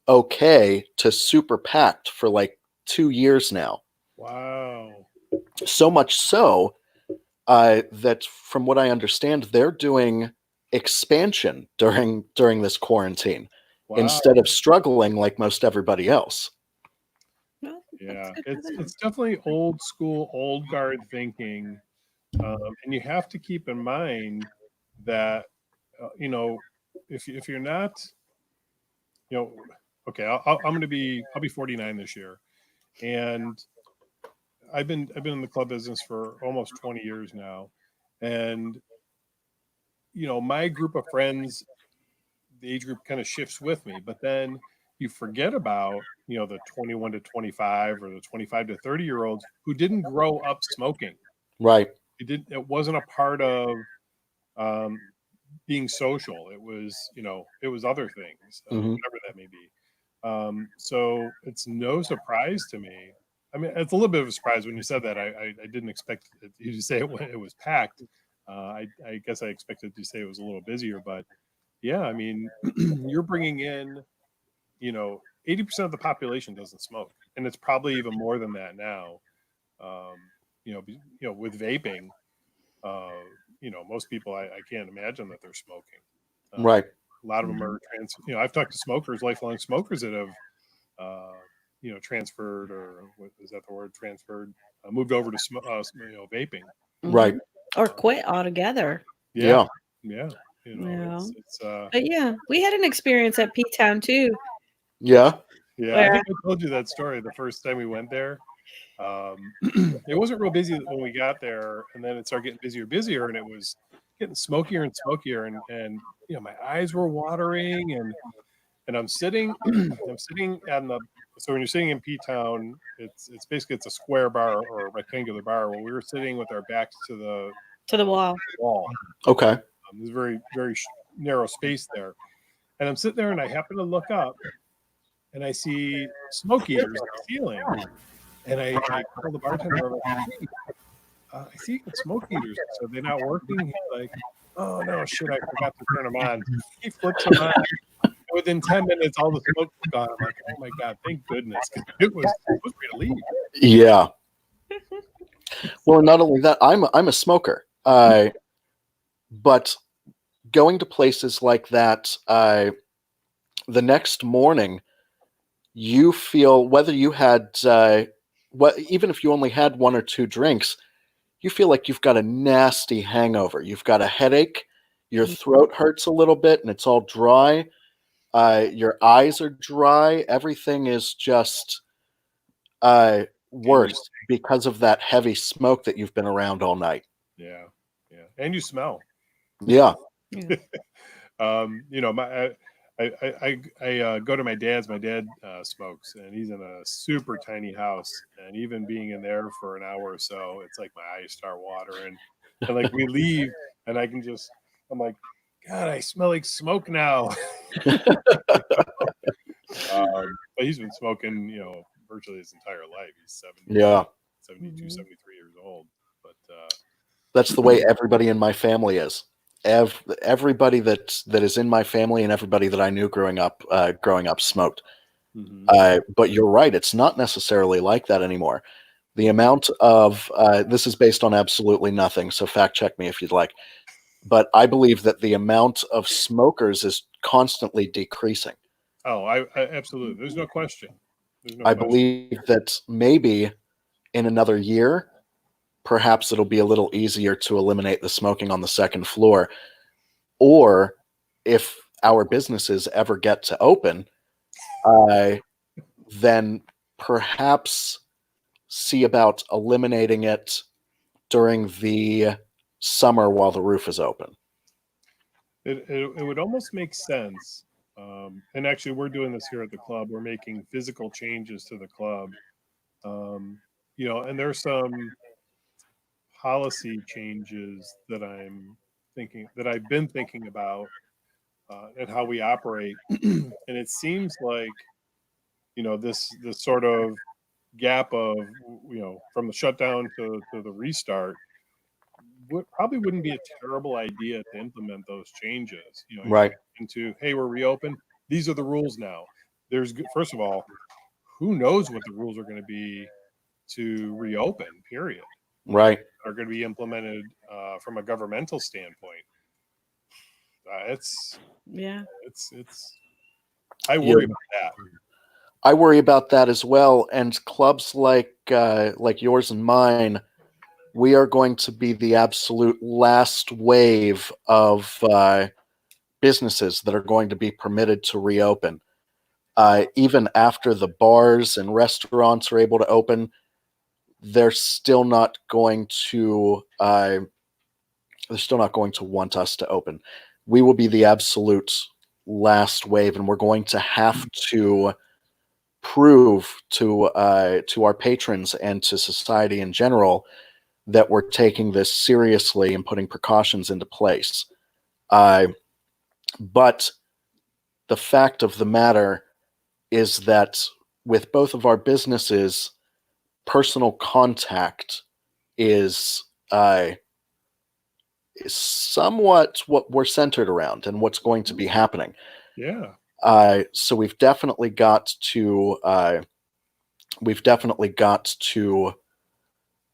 okay to super packed for like 2 years now. Wow. So much so that, from what I understand, they're doing expansion during this quarantine Wow. instead of struggling like most everybody else. Well, Yeah, that's good for them. it's definitely old school, old guard thinking, and you have to keep in mind that you know, if you're not, you know, okay, I'll be 49 this year, and I've been in the club business for almost 20 years now, and you know, my group of friends, the age group kind of shifts with me, but then you forget about, you know, the 21 to 25 or the 25 to 30 year olds who didn't grow up smoking. Right. It wasn't a part of um, being social. It was, you know, it was other things, Mhm. whatever that may be. So it's no surprise to me. I mean, it's a little bit of a surprise when you said that. I didn't expect you to say it was packed. I guess I expected you to say it was a little busier, but yeah, I mean, you're bringing in, you know, 80% of the population doesn't smoke, and it's probably even more than that now. Um, with vaping, uh, you know, most people I can't imagine that they're smoking. Right. A lot of them Mhm. are I've talked to smokers, lifelong smokers that have, transferred, or what is that the word? Transferred, moved over to vaping. Right. Mhm. Or quit altogether. Yeah, Yeah. yeah. You know, Yeah. it's But yeah, we had an experience at P-Town too, Yeah. yeah. I where think I told you that story the first time we went there. It wasn't real busy when we got there, and then it started getting busier, and it was getting smokier and smokier, and you know, my eyes were watering, and I'm sitting, I'm sitting on the. So when you're sitting in P Town, it's basically it's a square bar or a rectangular bar. Well, we were sitting with our backs to the to the wall. wall. Okay. There's very narrow space there, and I'm sitting there, and I happen to look up, and I see smoke eaters on the ceiling, and I told the bartender, I'm like, "Hey, I see you got smoke eaters. So they're not working." He's like, "Oh no, shit! I forgot to turn them on." He flips them on. Within 10 minutes, all the smoke was gone. I'm like, "Oh my god, thank goodness!" 'Cause it was ready to leave. Yeah. Well, not only that, I'm a smoker. But going to places like that, the next morning, you feel, whether you had even if you only had one or two drinks, you feel like you've got a nasty hangover. You've got a headache, your throat hurts a little bit, and it's all dry. Your eyes are dry. Everything is just worse because of that heavy smoke that you've been around all night. Yeah, yeah, and you smell. Yeah. Yeah. You know, I go to my dad's. My dad smokes, and he's in a super tiny house. And even being in there for an hour or so, it's like my eyes start watering. And like we leave, and I'm like, God, I smell like smoke now. But he's been smoking, virtually his entire life. He's 70, Yeah. 72, 73 years old. But That's the way everybody in my family is. Everybody that is in my family and everybody that I knew growing up smoked. But you're right; it's not necessarily like that anymore. The amount of this is based on absolutely nothing, so fact check me if you'd like. But I believe that the amount of smokers is constantly decreasing. oh, I absolutely. There's no question. There's no I question. believe that maybe in another year, perhaps it'll be a little easier to eliminate the smoking on the second floor. Or if our businesses ever get to open, then perhaps see about eliminating it during the summer while the roof is open. It would almost make sense. And actually, we're doing this here at the club. We're making physical changes to the club. And there's some policy changes that I've been thinking about, and how we operate. And it seems like, this sort of gap of, from the shutdown to the restart probably wouldn't be a terrible idea to implement those changes. Right. Into, hey, we're reopened. These are the rules now. First of all, who knows what the rules are going to be to reopen? Period. Right. Are going to be implemented from a governmental standpoint. It's. I worry about that. I worry about that as well. And clubs like yours and mine, we are going to be the absolute last wave of businesses that are going to be permitted to reopen. Even after the bars and restaurants are able to open, they're still not going to want us to open. We will be the absolute last wave, and we're going to have to prove to our patrons and to society in general that we're taking this seriously and putting precautions into place. But the fact of the matter is that with both of our businesses, personal contact is somewhat what we're centered around and what's going to be happening. Yeah. So we've definitely got to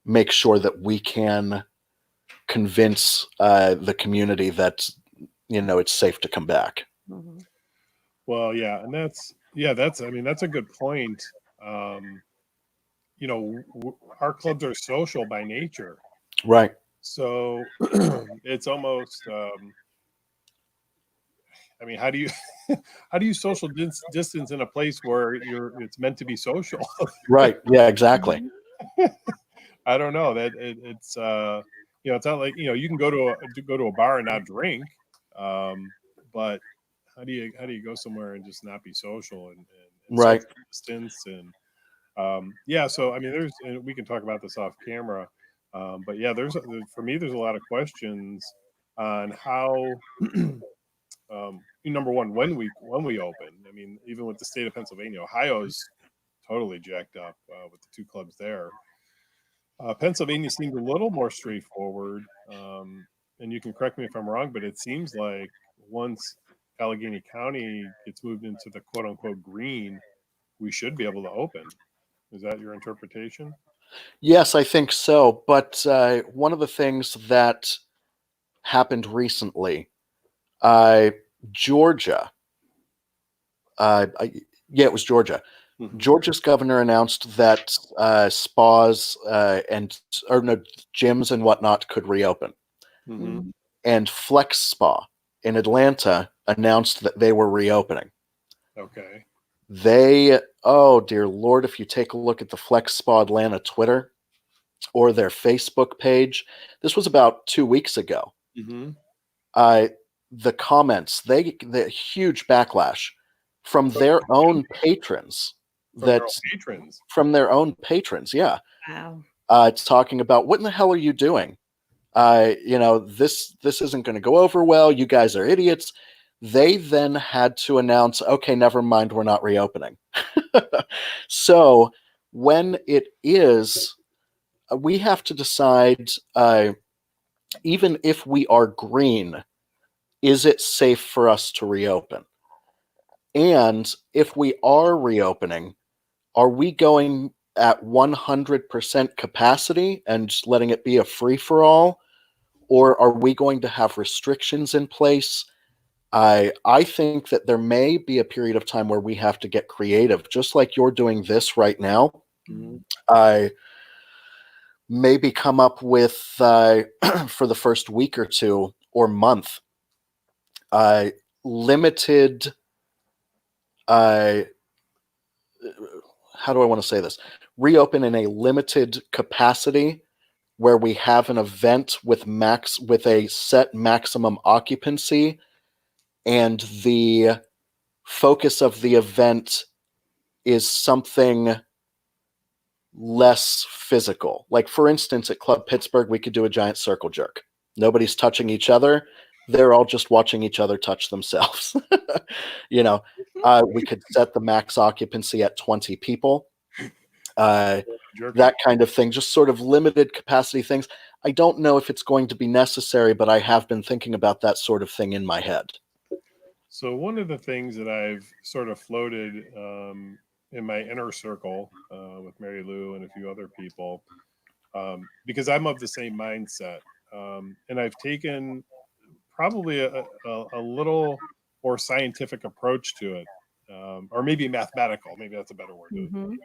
make sure that we can convince the community that it's safe to come back. Mm-hmm. Well, yeah, and that's a good point. Our clubs are social by nature, right? So it's almost. How do you social distance in a place where it's meant to be social? Right. Yeah. Exactly. I don't know that it's it's not like you can go to a bar and not drink, but how do you go somewhere and just not be social and right social distance and so there's, and we can talk about this off camera, but yeah, for me there's a lot of questions on how number one, when we open. Even with the state of Pennsylvania, Ohio's totally jacked up with the two clubs there. Pennsylvania seemed a little more straightforward, and you can correct me if I'm wrong, but it seems like once Allegheny County gets moved into the quote unquote green, we should be able to open. Is that your interpretation? Yes, I think so. But one of the things that happened recently, Georgia, it was Georgia. Mm-hmm. Georgia's governor announced that spas gyms and whatnot could reopen. Mm-hmm. And Flex Spa in Atlanta announced that they were reopening. Okay. Oh dear Lord, if you take a look at the Flex Spa Atlanta Twitter or their Facebook page, this was about 2 weeks ago. Mm-hmm. The comments, the huge backlash from their own patrons. From their own patrons, yeah. Wow. Talking about, what in the hell are you doing? This isn't going to go over well. You guys are idiots. They then had to announce, okay, never mind, we're not reopening. So when it is, we have to decide, even if we are green, is it safe for us to reopen? And if we are reopening, are we going at 100% capacity and just letting it be a free-for-all? Or are we going to have restrictions in place? I think that there may be a period of time where we have to get creative, just like you're doing this right now. Mhm. I maybe come up with, for the first week or two or month, limited, how do I want to say this? Reopen in a limited capacity where we have an event with a set maximum occupancy, and the focus of the event is something less physical. Like, for instance, at Club Pittsburgh, we could do a giant circle jerk. Nobody's touching each other. They're all just watching each other touch themselves. You know, we could set the max occupancy at 20 people. Jerky. That kind of thing, just sort of limited capacity things. I don't know if it's going to be necessary, but I have been thinking about that sort of thing in my head. So one of the things that I've sort of floated in my inner circle with Marilu and a few other people, because I'm of the same mindset, and I've taken probably a little more scientific approach to it, or maybe mathematical. Maybe that's a better word to Mhm. use.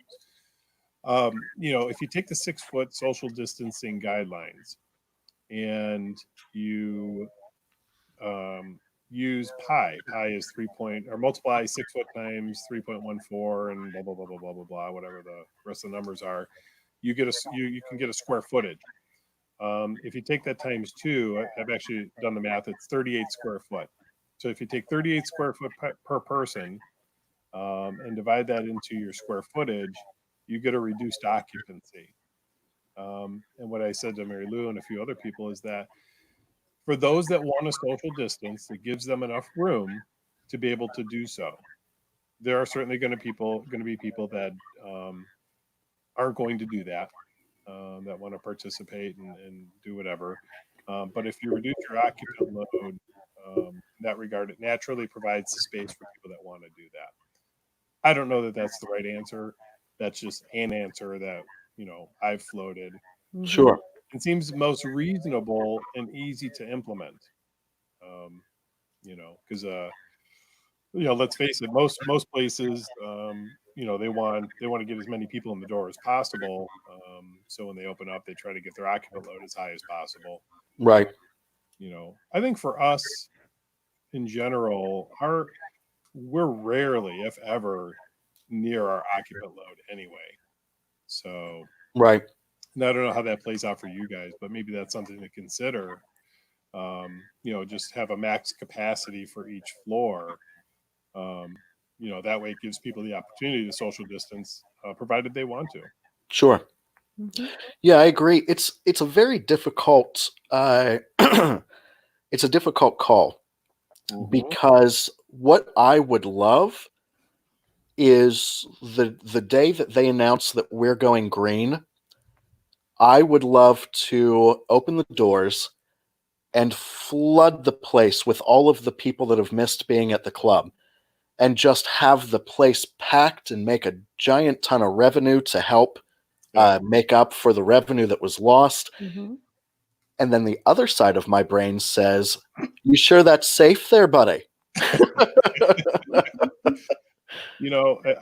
If you take the 6-foot social distancing guidelines and you use pi is 3 point, or multiply 6 foot times 3.14 and blah blah blah blah blah blah blah, whatever the rest of the numbers are, you get you can get a square footage. If you take that times two, I've actually done the math, it's 38 square foot. So if you take 38 square foot per person, and divide that into your square footage, you get a reduced occupancy. And what I said to Mary Lou and a few other people is that for those that want a social distance, it gives them enough room to be able to do so. There are certainly going to be people that aren't going to do that, that want to participate and do whatever. But if you reduce your occupant load in that regard, it naturally provides the space for people that want to do that. I don't know that that's the right answer. That's just an answer that I've floated. Mhm. Sure. It seems most reasonable and easy to implement. Um, because let's face it, most places, they want to get as many people in the door as possible. So when they open up, they try to get their occupant load as high as possible. Right. I think for us in general, we're rarely, if ever, near our occupant load anyway. So, Right. and I don't know how that plays out for you guys, but maybe that's something to consider. Just have a max capacity for each floor. That way it gives people the opportunity to social distance, provided they want to. Sure. Mhm. Yeah, I agree. It's a very difficult it's a difficult call, Hmm. because what I would love is the day that they announce that we're going green, I would love to open the doors and flood the place with all of the people that have missed being at the club, and just have the place packed and make a giant ton of revenue to help Yeah. make up for the revenue that was lost. Mhm. And then the other side of my brain says, "You sure that's safe there, buddy?"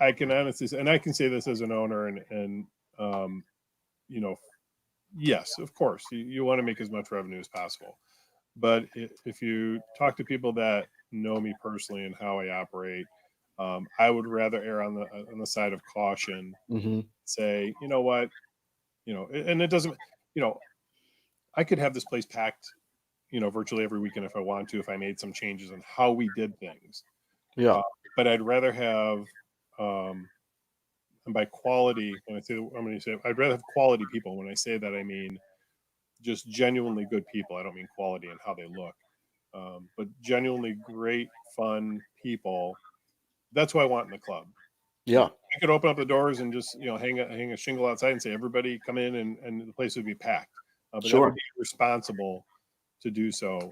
I can honestly say, and I can say this as an owner, and um, you know, yes, of course, you want to make as much revenue as possible. But if you talk to people that know me personally and how I operate, I would rather err on the side of caution. Hmm. Say, you know what, and it doesn't, you know, I could have this place packed, virtually every weekend if I want to, if I made some changes in how we did things. Yeah, Uh, but I'd rather have, um, and by quality, when I say, I'm going to say, I'd rather have quality people. When I say that, I mean just genuinely good people. I don't mean quality and how they look. but genuinely great, fun people. That's what I want in the club. Yeah. I could open up the doors and just, hang a shingle outside and say, everybody come in, and the place would be packed. But that Sure. would be responsible to do so,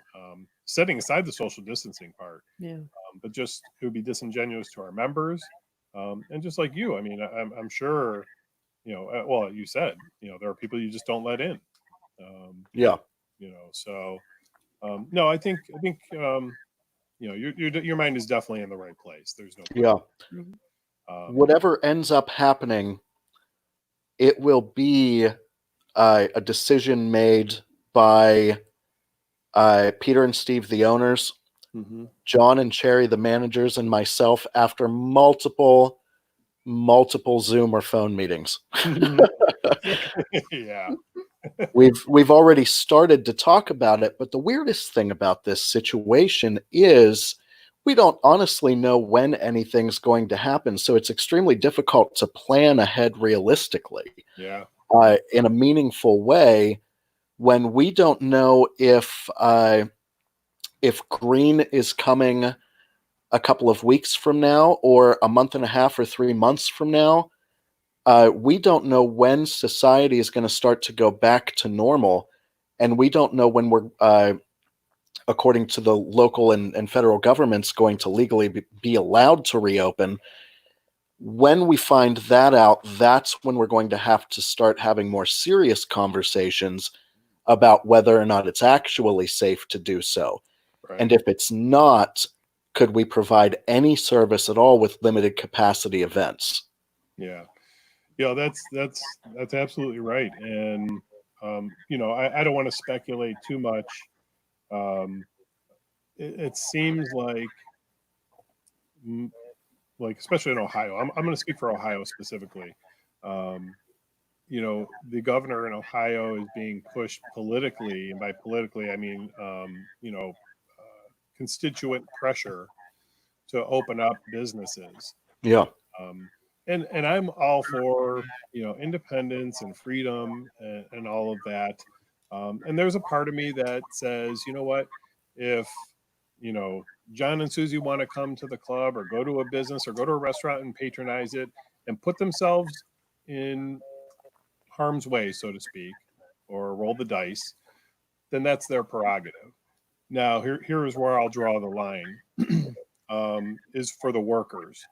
setting aside the social distancing part. Yeah. But just, it would be disingenuous to our members. And just like you, I mean, I'm sure, well, you said, there are people you just don't let in. Yeah. So, no, I think, your mind is definitely in the right place. There's no question. Yeah. Mhm. Whatever ends up happening, it will be a decision made by Peter and Steve, the owners, Mm-hmm. John and Cherry, the managers, and myself after multiple Zoom or phone meetings. Yeah. We've already started to talk about it, but the weirdest thing about this situation is we don't honestly know when anything's going to happen, so it's extremely difficult to plan ahead realistically. Yeah. In a meaningful way, when we don't know if green is coming a couple of weeks from now, or a month and a half, or 3 months from now. We don't know when society is going to start to go back to normal, and we don't know when we're, according to the local and federal governments, going to legally be allowed to reopen. When we find that out, that's when we're going to have to start having more serious conversations about whether or not it's actually safe to do so. Right. And if it's not, could we provide any service at all with limited capacity events? Yeah. That's absolutely right. And, I don't want to speculate too much. It seems like, especially in Ohio, I'm going to speak for Ohio specifically. Um, the governor in Ohio is being pushed politically, and by politically, I mean, constituent pressure to open up businesses. Yeah. And I'm all for, independence and freedom, and all of that. And there's a part of me that says, you know what, if, John and Susie want to come to the club, or go to a business, or go to a restaurant and patronize it, and put themselves in harm's way, so to speak, or roll the dice, then that's their prerogative. Now, here is where I'll draw the line, is for the workers.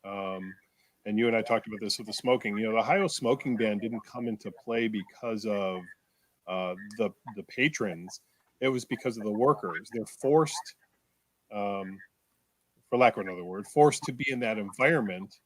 And you and I talked about this with the smoking. The Ohio smoking ban didn't come into play because of the patrons. It was because of the workers. They're forced, for lack of another word, forced to be in that environment,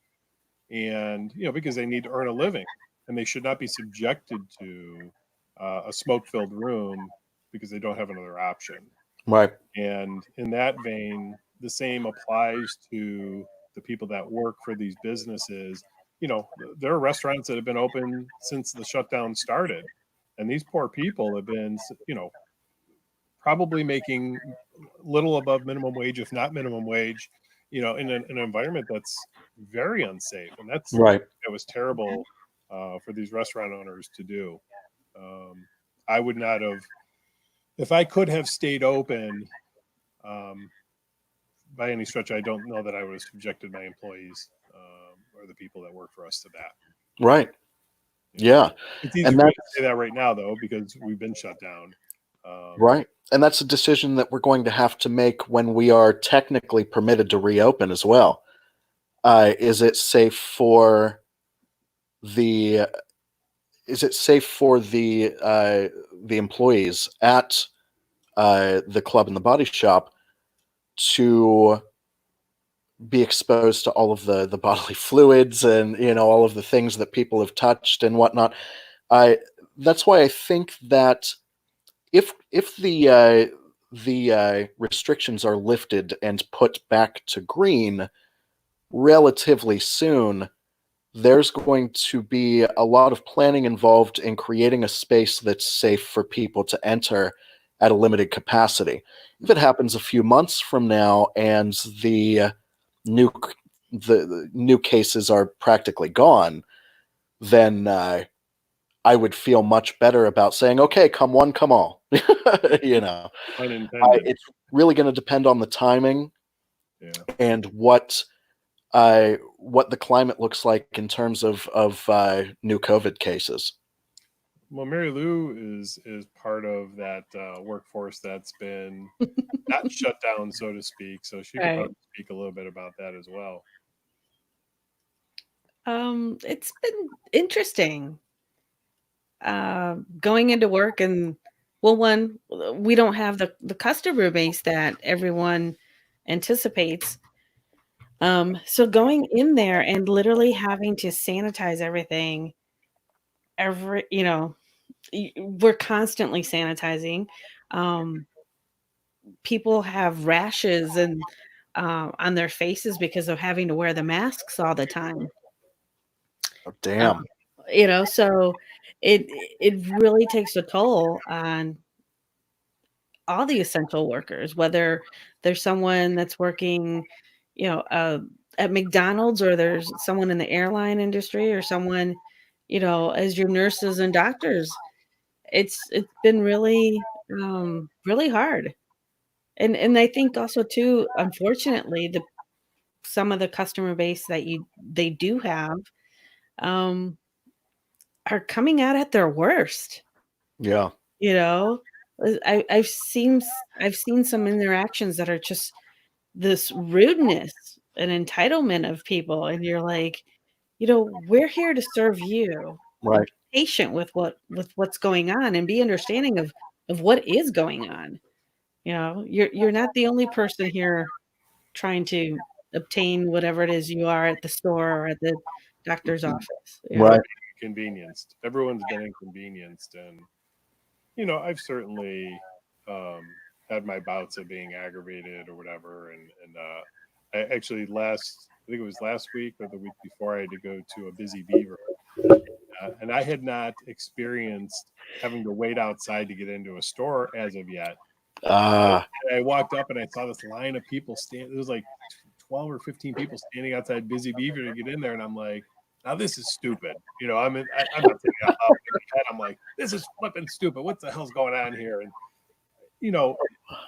and because they need to earn a living, and they should not be subjected to a smoke-filled room because they don't have another option. Right. And in that vein, the same applies to the people that work for these businesses. There are restaurants that have been open since the shutdown started, and these poor people have been, probably making little above minimum wage, if not minimum wage, in an environment that's very unsafe. And Right. it was terrible for these restaurant owners to do. I would not have, if I could have stayed open, by any stretch, I don't know that I would have subjected my employees, or the people that work for us, to that. Right. Yeah. It's easy for me to say that right now, though, because we've been shut down. Right. And that's a decision that we're going to have to make when we are technically permitted to reopen as well. Is it safe for the employees at the club and the body shop to be exposed to all of the bodily fluids and all of the things that people have touched and whatnot? That's why I think that if the restrictions are lifted and put back to green relatively soon, there's going to be a lot of planning involved in creating a space that's safe for people to enter at a limited capacity. If it happens a few months from now and the new cases are practically gone, then I would feel much better about saying, okay, come one, come all. You know, Unintended. it's really going to depend on the timing Yeah. and what the climate looks like in terms of new COVID cases. Well, Marilu is part of that workforce that's been not shut down, so to speak. So she could Right. probably speak a little bit about that as well. It's been interesting going into work, and well, one, we don't have the customer base that everyone anticipates. So going in there and literally having to sanitize everything, we're constantly sanitizing. Um, People have rashes and on their faces because of having to wear the masks all the time. Oh, damn. So it really takes a toll on all the essential workers, whether there's someone that's working, at McDonald's, or there's someone in the airline industry, or someone, as your nurses and doctors. It's been really, really hard. And I think also too, unfortunately, some of the customer base that they do have, um, are coming out at their worst. Yeah. You know, I've seen some interactions that are just this rudeness and entitlement of people, and you're like, we're here to serve you. Right. Be patient with what's going on, and be understanding of what is going on. You're not the only person here trying to obtain whatever it is you are at the store or at the doctor's office. Right. Inconvenienced. Everyone's been inconvenienced, and I've certainly had my bouts of being aggravated or whatever. And I actually I think it was last week or the week before, I had to go to a Busy Beaver, and I had not experienced having to wait outside to get into a store as of yet. I walked up and I saw this line of people stand. There was like 12 or 15 people standing outside Busy Beaver to get in there, and I'm like, now this is stupid. I'm not saying it out loud. In my head, I'm like, this is flipping stupid. What the hell's going on here? And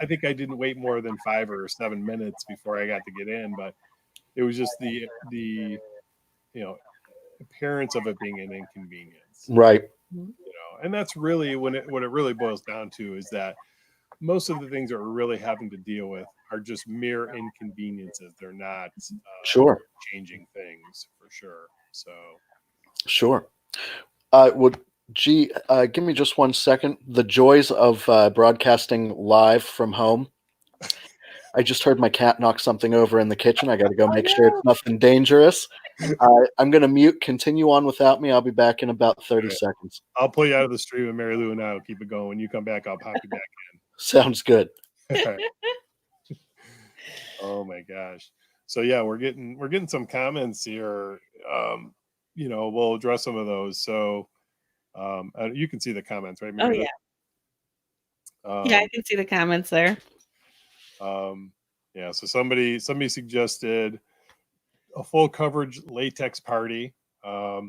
I think I didn't wait more than 5 or 7 minutes before I got to get in, but it was just the appearance of it being an inconvenience. Right. And that's really what it really boils down to, is that most of the things that we're really having to deal with are just mere inconveniences. They're not Sure. changing things for sure. So Sure. Give me just 1 second. The joys of broadcasting live from home. I just heard my cat knock something over in the kitchen. I got to go make sure it's nothing dangerous. I'm going to mute. Continue on without me. I'll be back in about 30 seconds. I'll pull you out of the stream with Marilu, and I'll keep it going. When you come back, I'll pop you back in. Sounds good. Oh my gosh. So yeah, we're getting some comments here. We'll address some of those. So you can see the comments, right, Marilu? Oh yeah. Yeah, I can see the comments there. Yeah, so somebody suggested a full coverage latex party. I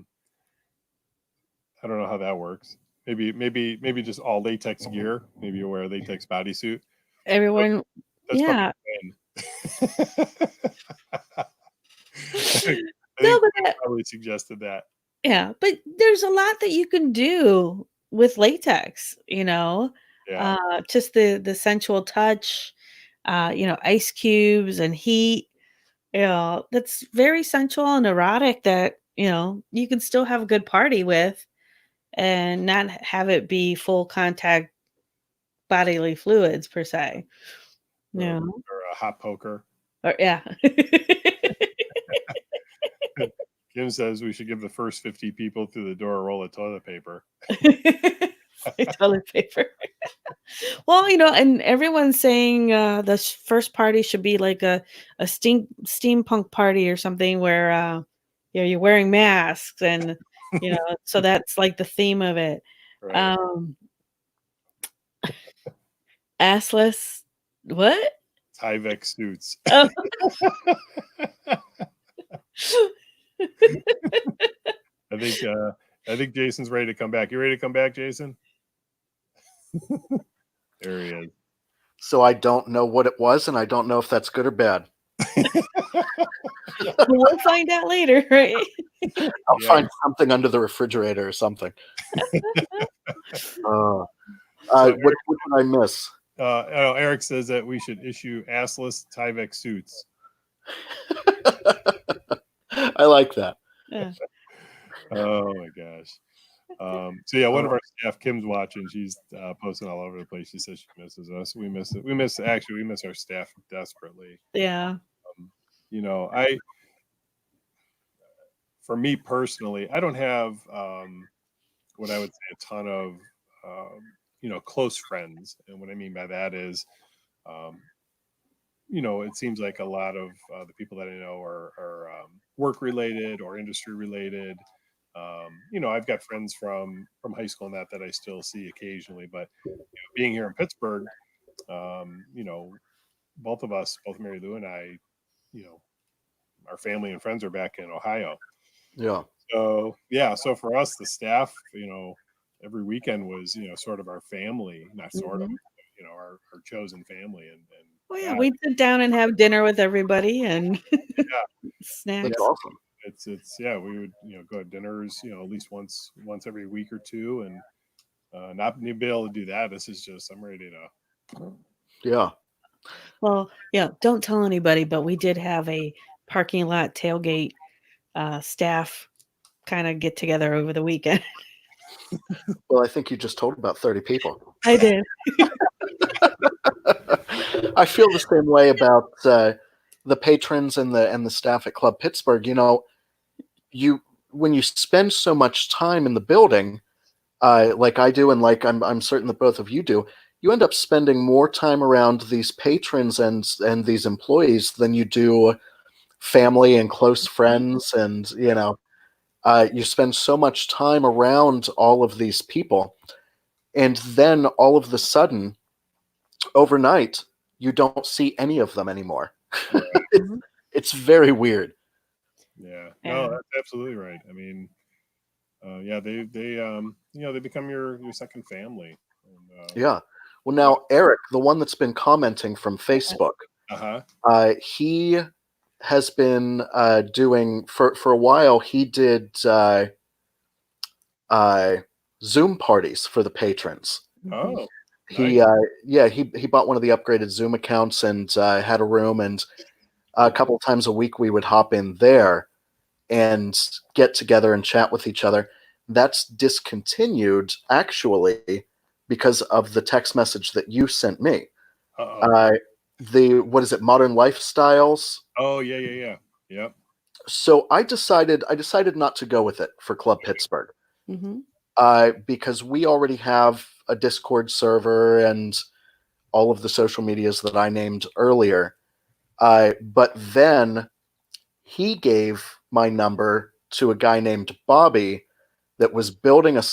don't know how that works. Maybe just all latex gear. Maybe you wear a latex bodysuit. Everyone, That's yeah. I think probably suggested that. Yeah, but there's a lot that you can do with latex, Yeah. just the sensual touch, ice cubes and heat, that's very sensual and erotic that, you can still have a good party with and not have it be full contact bodily fluids per se. Or a hot poker. Or yeah. Kim says we should give the first 50 people through the door a roll of toilet paper. Toilet paper. Well, and everyone's saying the first party should be like a steampunk party or something where you're wearing masks and so that's like the theme of it. Right. Assless what? Tyvek suits. Oh. I think Jason's ready to come back. You ready to come back, Jason? There he is. So I don't know what it was, and I don't know if that's good or bad. We'll find out later, right? I'll find something under the refrigerator or something. What did I miss? Eric says that we should issue assless Tyvek suits. I like that. Yeah. Oh my gosh. So yeah, one of our staff, Kim's watching. She's posting all over the place. She says she misses us. We miss it. We miss our staff desperately. Yeah. For me personally, I don't have what I would say a ton of close friends, and what I mean by that is, it seems like a lot of the people that I know are work related or industry related. I've got friends from high school and that I still see occasionally, but being here in Pittsburgh, both of us, both Marilu and I, our family and friends are back in Ohio. Yeah. So for us, the staff, every weekend was, sort of our family, not sort of, our chosen family. And we'd sit down and have dinner with everybody and snacks. That's awesome. It's we would, go to dinners, at least once every week or two, and not be able to do that. This is just, I'm ready to. Yeah. Well, don't tell anybody, but we did have a parking lot tailgate staff kind of get together over the weekend. Well, I think you just told about 30 people. I did. I feel the same way about the patrons and the staff at Club Pittsburgh. When you spend so much time in the building, like I do, and like I'm certain that both of you do, you end up spending more time around these patrons and these employees than you do family and close friends, and you spend so much time around all of these people, and then all of the sudden, overnight, you don't see any of them anymore. It's very weird. Yeah, no, that's absolutely right. I mean, they become your second family. And, yeah. Well, now Eric, the one that's been commenting from Facebook, he has been doing for a while. He did Zoom parties for the patrons. Oh, he bought one of the upgraded Zoom accounts and had a room, and a couple of times a week we would hop in there and get together and chat with each other. That's discontinued actually because of the text message that you sent me. What is it, Modern Lifestyles? Oh yeah. Yep. So I decided not to go with it for Club Pittsburgh. Because we already have a Discord server and all of the social medias that I named earlier. But then he gave my number to a guy named Bobby that was building a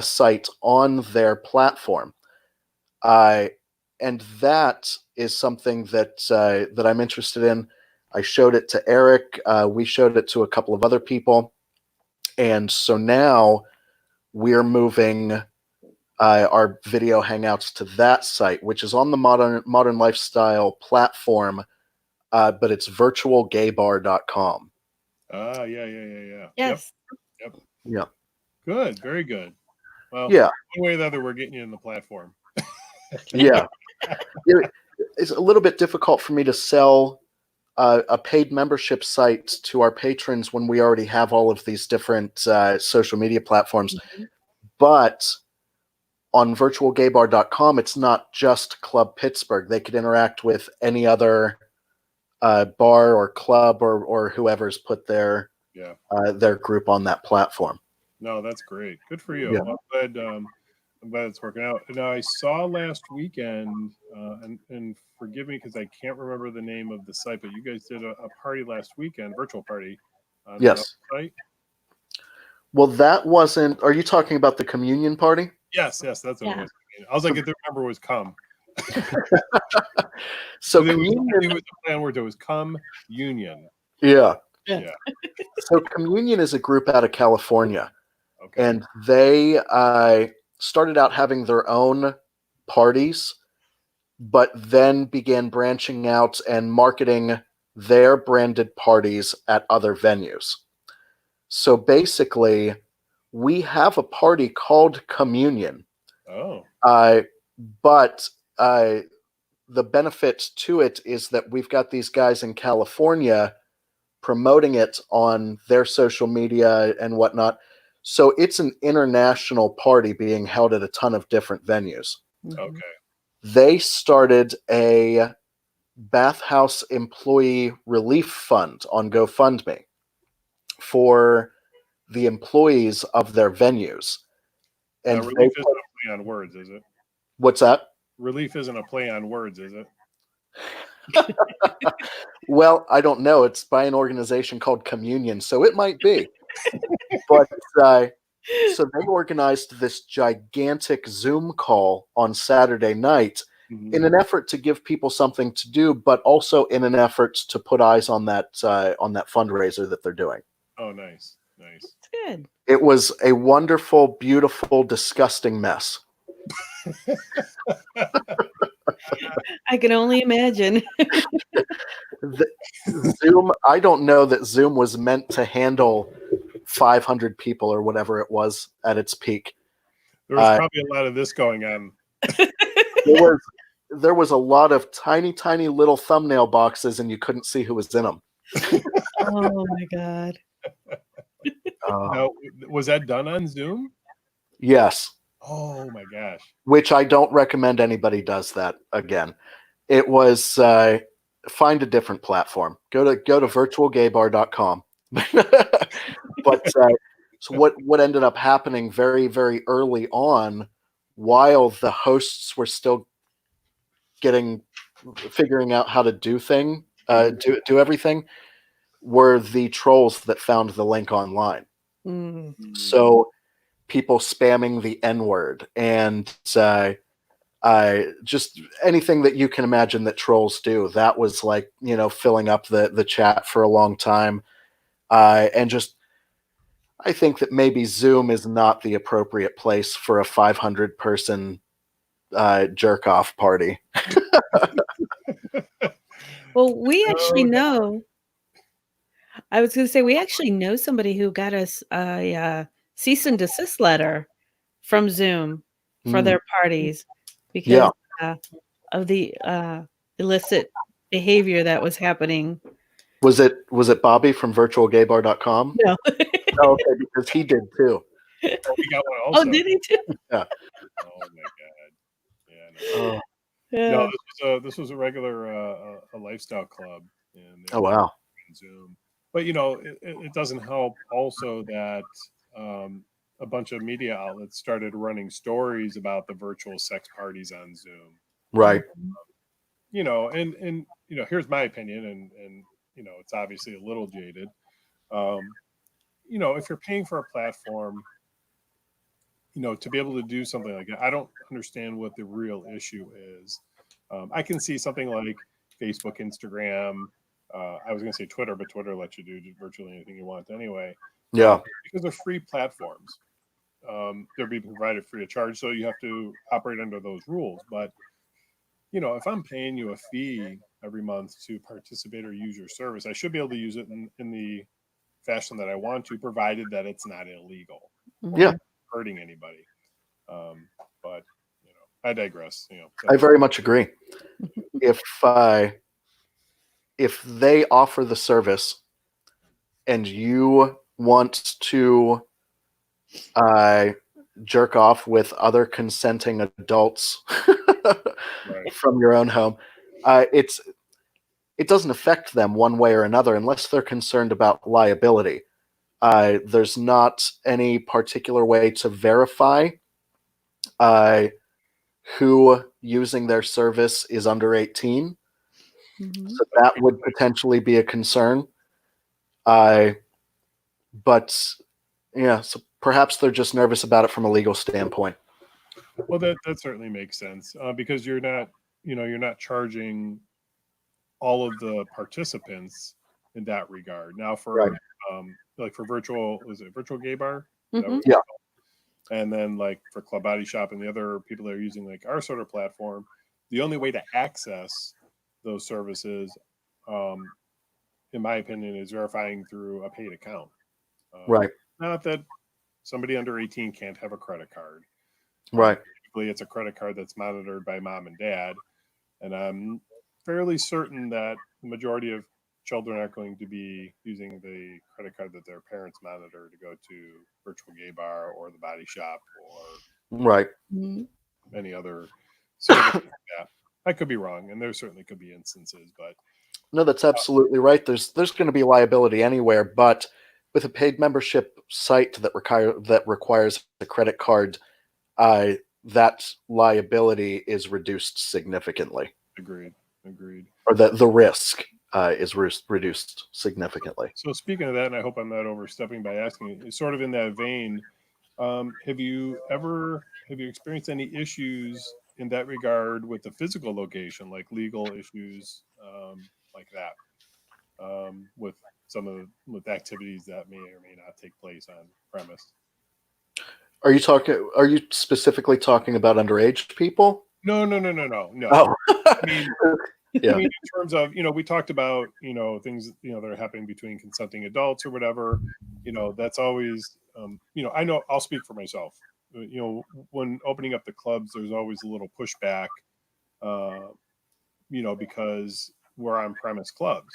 site on their platform. And that is something that I'm interested in. I showed it to Eric. We showed it to a couple of other people. And so now we're moving our video hangouts to that site, which is on the Modern Lifestyle platform, but it's virtualgaybar.com. Yeah. Yes. Yep. Yeah. Good. Very good. Well, yeah. One way or the other, we're getting you in the platform. Yeah. It's a little bit difficult for me to sell a paid membership site to our patrons when we already have all of these different social media platforms. But on virtualgaybar.com, it's not just Club Pittsburgh. They could interact with any other bar or club or whoever's put their group on that platform. No, that's great. Good for you. Yeah. I'm glad it's working out. Now, I saw last weekend, and forgive me because I can't remember the name of the site, but you guys did a party last weekend, virtual party. On the site. Well, that wasn't. Are you talking about the communion party? Yes, that's what it was. I was like, if the number was come. So communion. It was a plan word. It was come union. Yeah. So Communion is a group out of California. Okay. And they started out having their own parties, but then began branching out and marketing their branded parties at other venues. So basically, we have a party called Communion. Oh. But the benefit to it is that we've got these guys in California promoting it on their social media and whatnot. So it's an international party being held at a ton of different venues. Okay. They started a bathhouse employee relief fund on GoFundMe for the employees of their venues. And relief isn't a play on words, is it? What's that? Relief isn't a play on words, is it? Well, I don't know. It's by an organization called Communion, so it might be. But so they organized this gigantic Zoom call on Saturday night in an effort to give people something to do, but also in an effort to put eyes on that fundraiser that they're doing. Oh, nice. That's good. It was a wonderful, beautiful, disgusting mess. I can only imagine. Zoom, I don't know that Zoom was meant to handle 500 people or whatever it was at its peak. There was probably a lot of this going on. There was a lot of tiny, tiny little thumbnail boxes, and you couldn't see who was in them. Oh my God. Now, was that done on Zoom? Yes. Oh my gosh. Which I don't recommend anybody does that again. It was find a different platform. Go to virtualgaybar.com. But so what ended up happening very, very early on, while the hosts were still figuring out how to do everything, were the trolls that found the link online. So people spamming the N-word and just anything that you can imagine that trolls do. That was like, filling up the chat for a long time. And just, I think that maybe Zoom is not the appropriate place for a 500-person jerk-off party. Well, we actually know. I was going to say, we actually know somebody who got us a cease and desist letter from Zoom for their parties because of the illicit behavior that was happening. Was it Bobby from virtualgaybar.com? No. Oh, okay, because he did too. He got one also. Oh, did he too? Yeah. Oh my God. Yeah. No, this was a regular a lifestyle club. And oh wow. Zoom. But it doesn't help also that a bunch of media outlets started running stories about the virtual sex parties on Zoom. Right. And here's my opinion, and it's obviously a little jaded. If you're paying for a platform, to be able to do something like that, I don't understand what the real issue is. I can see something like Facebook, Instagram. I was going to say Twitter, but Twitter lets you do virtually anything you want anyway. Yeah. Because they're free platforms. They're being provided free of charge, so you have to operate under those rules. But, if I'm paying you a fee every month to participate or use your service, I should be able to use it in the fashion that I want to, provided that it's not illegal. Yeah. Hurting anybody. But, I digress. I very much agree. If they offer the service and you want to jerk off with other consenting adults from your own home, it doesn't affect them one way or another unless they're concerned about liability. There's not any particular way to verify who using their service is under 18. So that would potentially be a concern. But yeah, so perhaps they're just nervous about it from a legal standpoint. Well, that certainly makes sense because you're not charging all of the participants in that regard. Now for like for virtual, was it virtual gay bar? Yeah. And then like for Club Body Shop and the other people that are using like our sort of platform, the only way to access those services, um, in my opinion, is verifying through a paid account. Right. Not that somebody under 18 can't have a credit card. Right. Typically, it's a credit card that's monitored by mom and dad. And I'm fairly certain that the majority of children aren't going to be using the credit card that their parents monitor to go to virtual gay bar or the body shop or Right. any other service like that. I could be wrong, and there certainly could be instances, but No, that's absolutely right. There's going to be liability anywhere, but with a paid membership site that requires a credit card, that liability is reduced significantly, agreed. or the risk is reduced significantly. So speaking of that, and I hope I'm not overstepping by asking, it's sort of in that vein. Have you experienced any issues in that regard with the physical location, like legal issues, like that, with with activities that may or may not take place on premise? Are you specifically talking about underage people? No. Oh, I mean, yeah. in terms of, we talked about, things, that are happening between consenting adults or whatever, that's always, I know I'll speak for myself. When opening up the clubs, there's always a little pushback, because we're on premise clubs.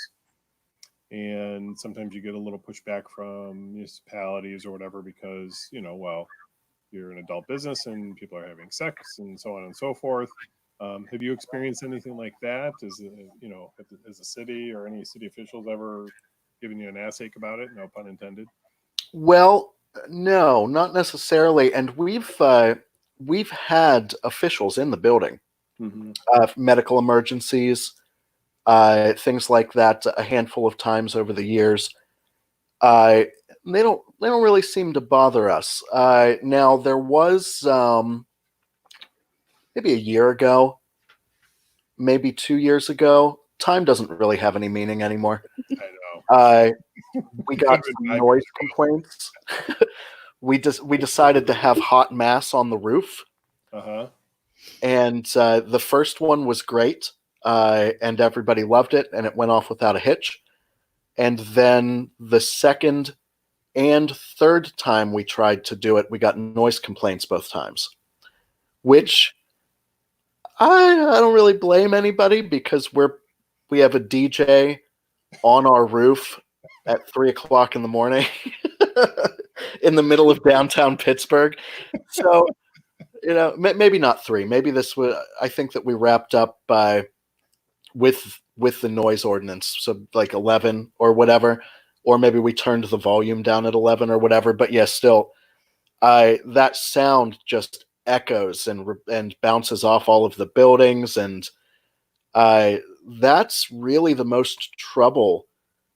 And sometimes you get a little pushback from municipalities or whatever because, well, you're an adult business and people are having sex and so on and so forth. Have you experienced anything like that? As a city or any city officials ever given you an ass ache about it? No pun intended. Well, no, not necessarily. And we've had officials in the building, medical emergencies, things like that, a handful of times over the years. They don't really seem to bother us. Now there was maybe a year ago, maybe 2 years ago. Time doesn't really have any meaning anymore. I know. We got some noise complaints. We decided to have hot mass on the roof. And the first one was great, and everybody loved it, and it went off without a hitch. And then the second and third time we tried to do it, we got noise complaints both times, which I don't really blame anybody because we have a DJ on our roof at 3:00 in the morning in the middle of downtown Pittsburgh. So, maybe not 3. Maybe this was. I think that we wrapped up with the noise ordinance, so like 11 or whatever, or maybe we turned the volume down at 11 or whatever. But yeah, still, that sound just echoes and bounces off all of the buildings, and that's really the most trouble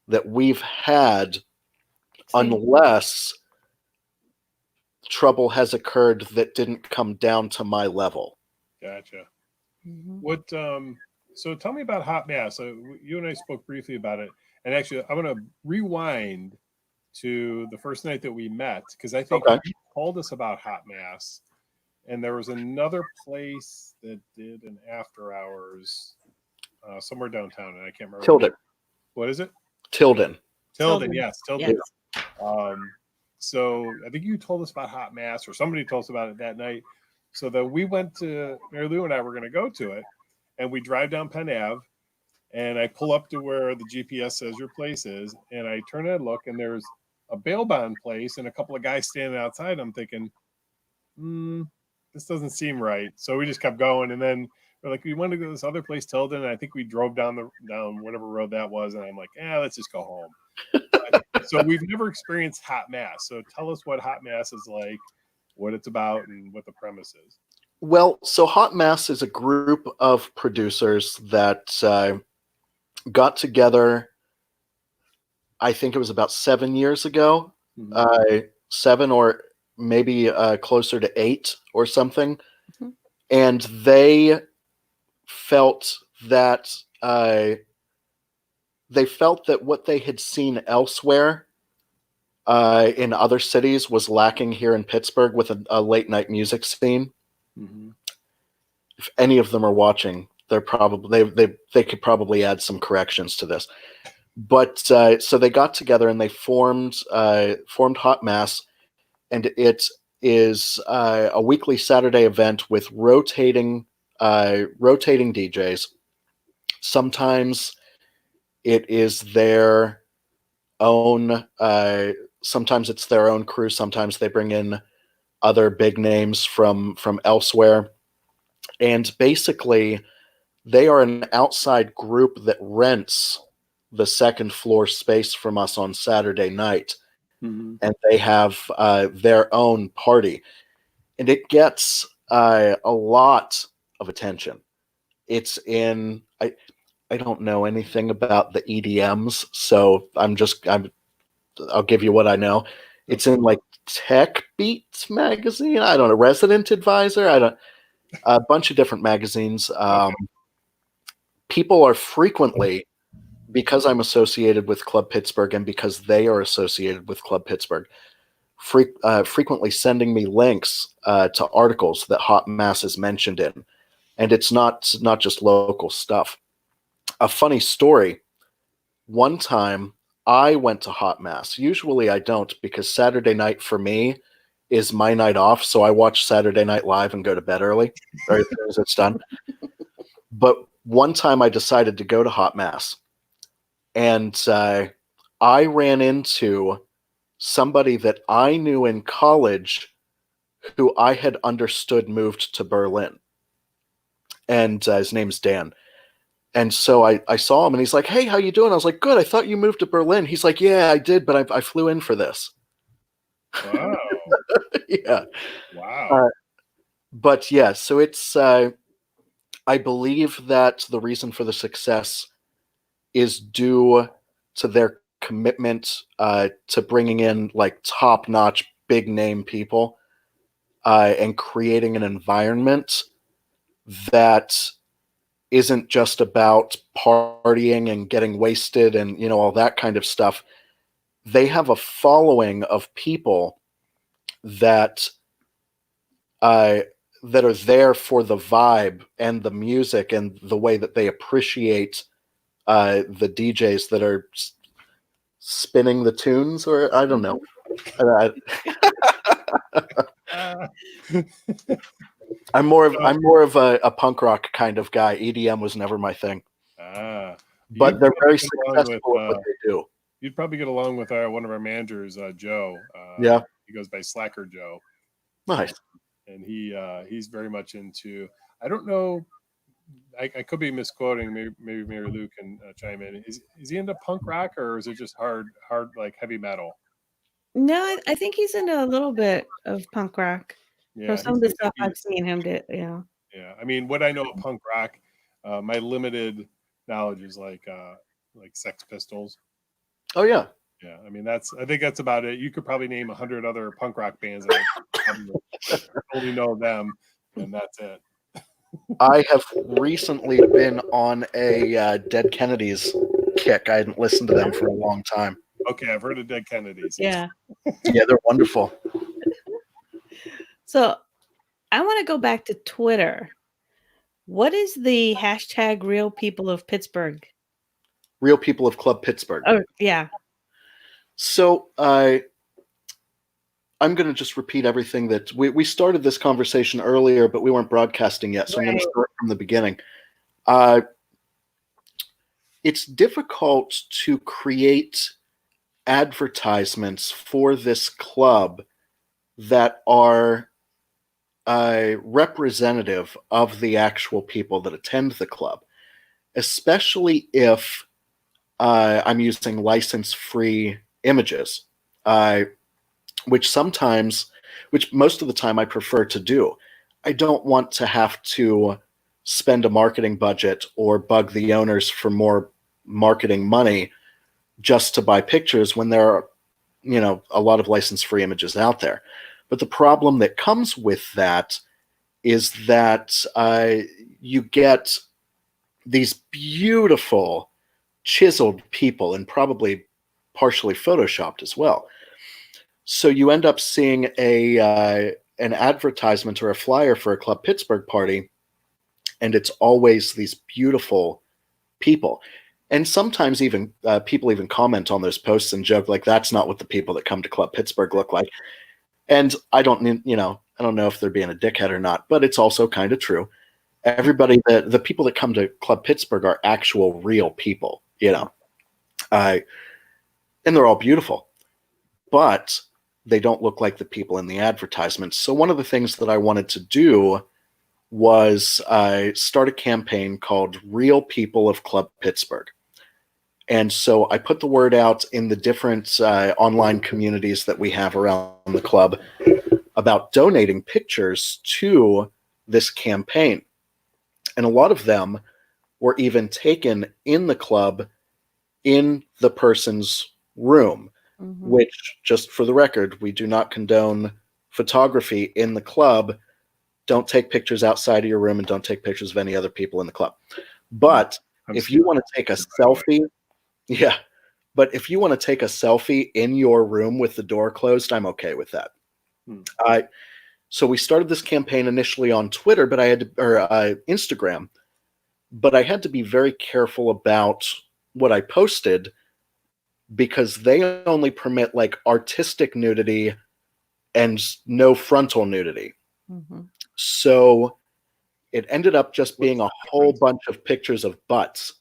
that we've had, unless trouble has occurred that didn't come down to my level. Gotcha. What? So tell me about hot mass. You and I spoke briefly about it, and actually, I'm going to rewind to the first night that we met because I think you told us about hot mass, and there was another place that did an after hours somewhere downtown, and I can't remember. Tilden. What is it? Tilden. Yes, Tilden. Yes. So I think you told us about hot mass, or somebody told us about it that night. So that we went to Marilu and I were going to go to it, and we drive down Penn Ave, and I pull up to where the GPS says your place is, and I turn and look, and there's a bail bond place and a couple of guys standing outside. I'm thinking, this doesn't seem right. So we just kept going, and then we're like, we want to go to this other place, Tilden, and I think we drove down whatever road that was, and I'm like, let's just go home. So we've never experienced hot mass. So tell us what hot mass is like, what it's about, and what the premise is. Well, so Hot Mass is a group of producers that got together, I think it was about 7 years ago, 7 or maybe closer to 8 or something. And they felt that what they had seen elsewhere in other cities was lacking here in Pittsburgh with a late night music scene. Mm-hmm. If any of them are watching, they're probably they could probably add some corrections to this. But so they got together and they formed Hot Mass, and it is a weekly Saturday event with rotating DJs. Sometimes it is their own. Sometimes it's their own crew. Sometimes they bring in other big names from elsewhere, and basically they are an outside group that rents the second floor space from us on Saturday night, and they have their own party, and it gets a lot of attention. It's in I don't know anything about the EDMs, so I'll give you what I know. It's in like Tech Beats magazine. I don't know, Resident Advisor. A bunch of different magazines. People are frequently, because I'm associated with Club Pittsburgh and because they are associated with Club Pittsburgh, frequently sending me links to articles that Hot Mass is mentioned in, and it's not just local stuff. A funny story. One time I went to Hot Mass. Usually I don't, because Saturday night for me is my night off, so I watch Saturday Night Live and go to bed early, or as soon as it's done. But one time I decided to go to Hot Mass, and I ran into somebody that I knew in college who I had understood moved to Berlin. And his name's Dan. And so I saw him, and he's like, "Hey, how you doing?" I was like, "Good. I thought you moved to Berlin." He's like, "Yeah, I did, but I flew in for this." Wow. Yeah. Wow. But yeah, so it's I believe that the reason for the success is due to their commitment to bringing in like top-notch, big-name people and creating an environment that isn't just about partying and getting wasted and, you know, all that kind of stuff. They have a following of people that that are there for the vibe and the music and the way that they appreciate the DJs that are spinning the tunes, or I don't know. I'm more of a punk rock kind of guy. EDM was never my thing. But they're very successful at what they do. You'd probably get along with one of our managers, Joe. Yeah, he goes by Slacker Joe. Nice. And he's very much into. I don't know. I could be misquoting. Maybe Marilu can chime in. Is he into punk rock, or is it just hard like heavy metal? No, I think he's into a little bit of punk rock. Yeah, from some of the stuff I've seen him do. Yeah. Yeah, I mean, what I know of punk rock, my limited knowledge is like Sex Pistols. Oh yeah. Yeah, I mean I think that's about it. You could probably name 100 other punk rock bands. And I only know them, and that's it. I have recently been on a Dead Kennedys kick. I hadn't listened to them for a long time. Okay, I've heard of Dead Kennedys. Yeah. Yeah, they're wonderful. So I want to go back to Twitter. What is the hashtag Real People of Pittsburgh? Real People of Club Pittsburgh. Oh, yeah. So I'm going to just repeat everything that we started this conversation earlier, but we weren't broadcasting yet. So I'm going to start from the beginning. It's difficult to create advertisements for this club that are representative of the actual people that attend the club, especially if I'm using license-free images, which most of the time I prefer to do. I don't want to have to spend a marketing budget or bug the owners for more marketing money just to buy pictures when there are, you know, a lot of license-free images out there. But the problem that comes with that is that you get these beautiful chiseled people, and probably partially photoshopped as well. So you end up seeing an advertisement or a flyer for a Club Pittsburgh party, and it's always these beautiful people. And sometimes even people even comment on those posts and joke like, that's not what the people that come to Club Pittsburgh look like. And I don't know if they're being a dickhead or not, but it's also kind of true. Everybody, the people that come to Club Pittsburgh are actual real people, and they're all beautiful, but they don't look like the people in the advertisements. So one of the things that I wanted to do was start a campaign called Real People of Club Pittsburgh. And so I put the word out in the different online communities that we have around the club about donating pictures to this campaign. And a lot of them were even taken in the club in the person's room, which, just for the record, we do not condone photography in the club. Don't take pictures outside of your room, and don't take pictures of any other people in the club. But if you want to take a selfie, but if you want to take a selfie in your room with the door closed, I'm okay with that. So we started this campaign initially on Twitter, but Instagram, but I had to be very careful about what I posted because they only permit like artistic nudity and no frontal nudity. So it ended up just being a whole bunch of pictures of butts.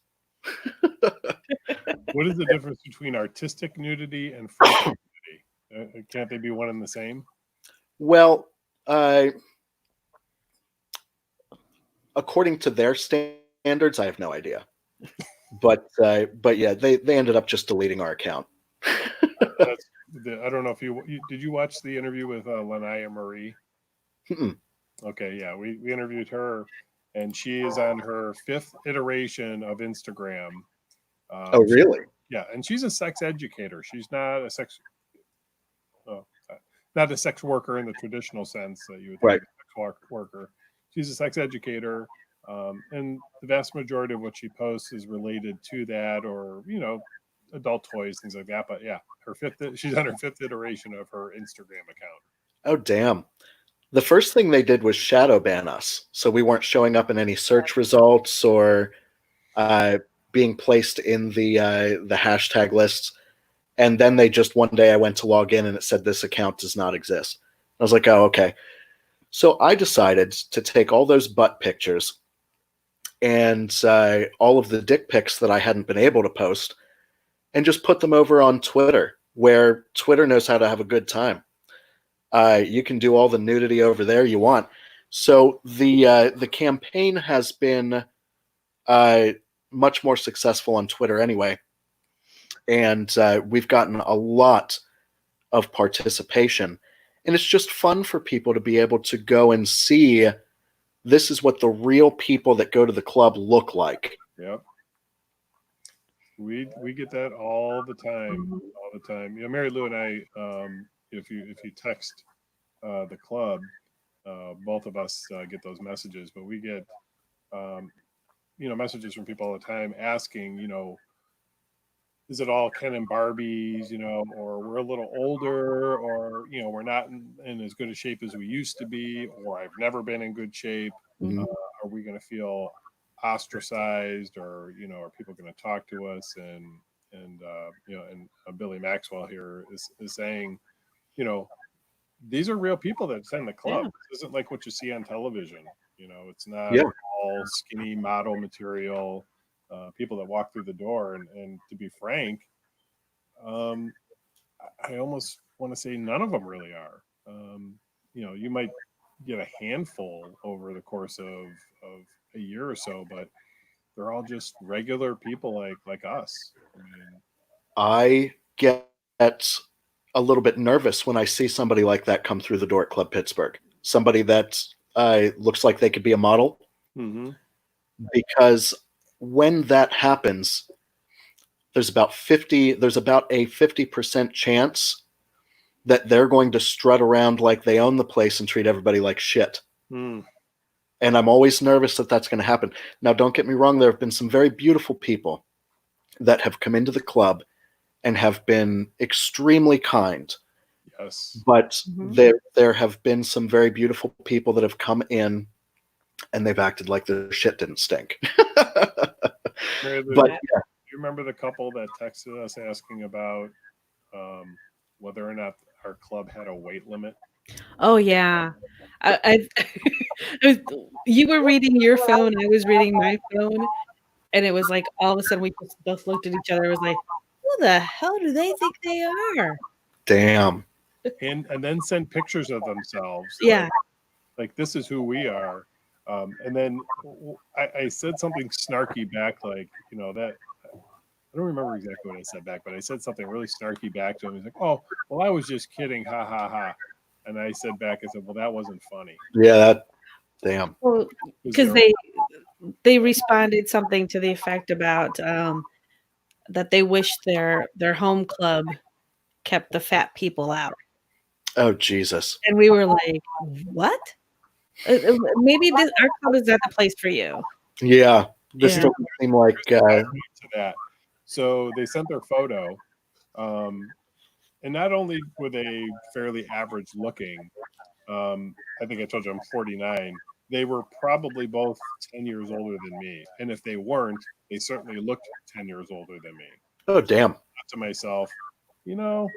What is the difference between artistic nudity and frontal nudity? Can't they be one and the same? Well, according to their standards, I have no idea. But yeah, they ended up just deleting our account. I don't know if you did you watch the interview with Lanaya Marie? Okay, yeah, we interviewed her, and she is on her 5th iteration of Instagram. Oh, really? Yeah, and she's a sex educator. She's not a sex worker in the traditional sense that you would think of a sex worker. She's a sex educator, and the vast majority of what she posts is related to that, or adult toys, things like that. But yeah, she's on her 5th iteration of her Instagram account. Oh, damn. The first thing they did was shadow ban us, so we weren't showing up in any search results or being placed in the hashtag lists. And then they just, one day I went to log in and it said this account does not exist. I was like, oh, okay. So I decided to take all those butt pictures and all of the dick pics that I hadn't been able to post and just put them over on Twitter, where Twitter knows how to have a good time. You can do all the nudity over there you want. So the campaign has been much more successful on Twitter anyway. And we've gotten a lot of participation. And it's just fun for people to be able to go and see this is what the real people that go to the club look like. Yep. We get that all the time. Marilu and I, if you text the club, both of us get those messages, but we get messages from people all the time asking, is it all Ken and Barbies, or we're a little older, or we're not in as good a shape as we used to be, or I've never been in good shape. Are we going to feel ostracized, or are people going to talk to us? And Billy Maxwell here is saying, these are real people that attend the club. Yeah. This isn't like what you see on television. It's not all skinny model material. People that walk through the door, and to be frank, I almost want to say none of them really are. You might get a handful over the course of a year or so, but they're all just regular people like us. I get a little bit nervous when I see somebody like that come through the door at Club Pittsburgh. Somebody that looks like they could be a model. Because when that happens, there's about a 50% chance that they're going to strut around like they own the place and treat everybody like shit. And I'm always nervous that that's going to happen. Now, don't get me wrong. There have been some very beautiful people that have come into the club and have been extremely kind Yes. But Mhm. there have been some very beautiful people that have come in and they've acted like the shit didn't stink. Mary Lou, But do you remember the couple that texted us asking about whether or not our club had a weight limit? Oh yeah. I you were reading your phone, I was reading my phone, and it was like all of a sudden we just both looked at each other. It was like, who the hell do they think they are? damn. And then send pictures of themselves Yeah. like this is who we are. And then I said something snarky back, like, that I don't remember exactly what I said back, but I said something really snarky back to him. He's like, "Oh, well, I was just kidding, ha ha ha." And I said back, I said, "Well, that wasn't funny." Yeah, damn. Well, 'Cause because they responded something to the effect about that they wish their home club kept the fat people out. Oh, Jesus. And we were like, "What? Maybe our club is not the place for you." Yeah, this Yeah. doesn't seem like. here's the irony to that. So they sent their photo, um, and not only were they fairly average looking, I think I told you I'm 49. They were probably both 10 years older than me. And if they weren't, they certainly looked 10 years older than me. Oh, damn. Thought to myself, you know,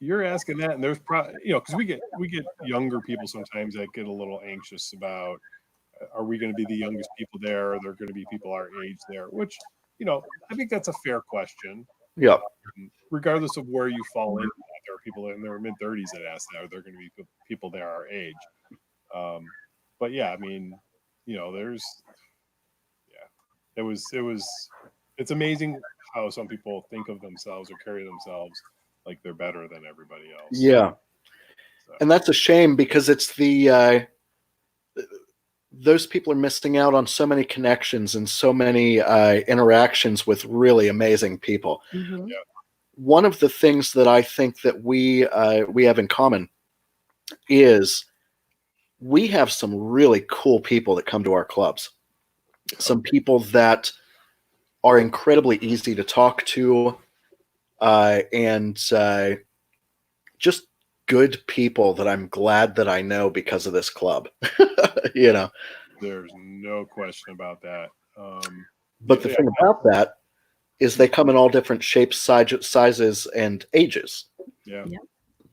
you're asking that, and there's probably, because we get younger people sometimes that get a little anxious about, are we going to be the youngest people there? Are there going to be people our age there? Which, I think that's a fair question. Yeah. Regardless of where you fall in, there are people in their mid 30s that ask that. Are there going to be people there our age? But yeah, I mean, there's, yeah, it's amazing how some people think of themselves or carry themselves like they're better than everybody else. Yeah. So, And that's a shame because it's those people are missing out on so many connections and so many interactions with really amazing people. Mhm. yeah, One of the things that I think that we have in common is we have some really cool people that come to our clubs. Some people that are incredibly easy to talk to, and just good people that I'm glad that I know because of this club. you know. there's no question about that. But the Yeah, thing about that is they come in all different shapes, sizes, and ages. yeah.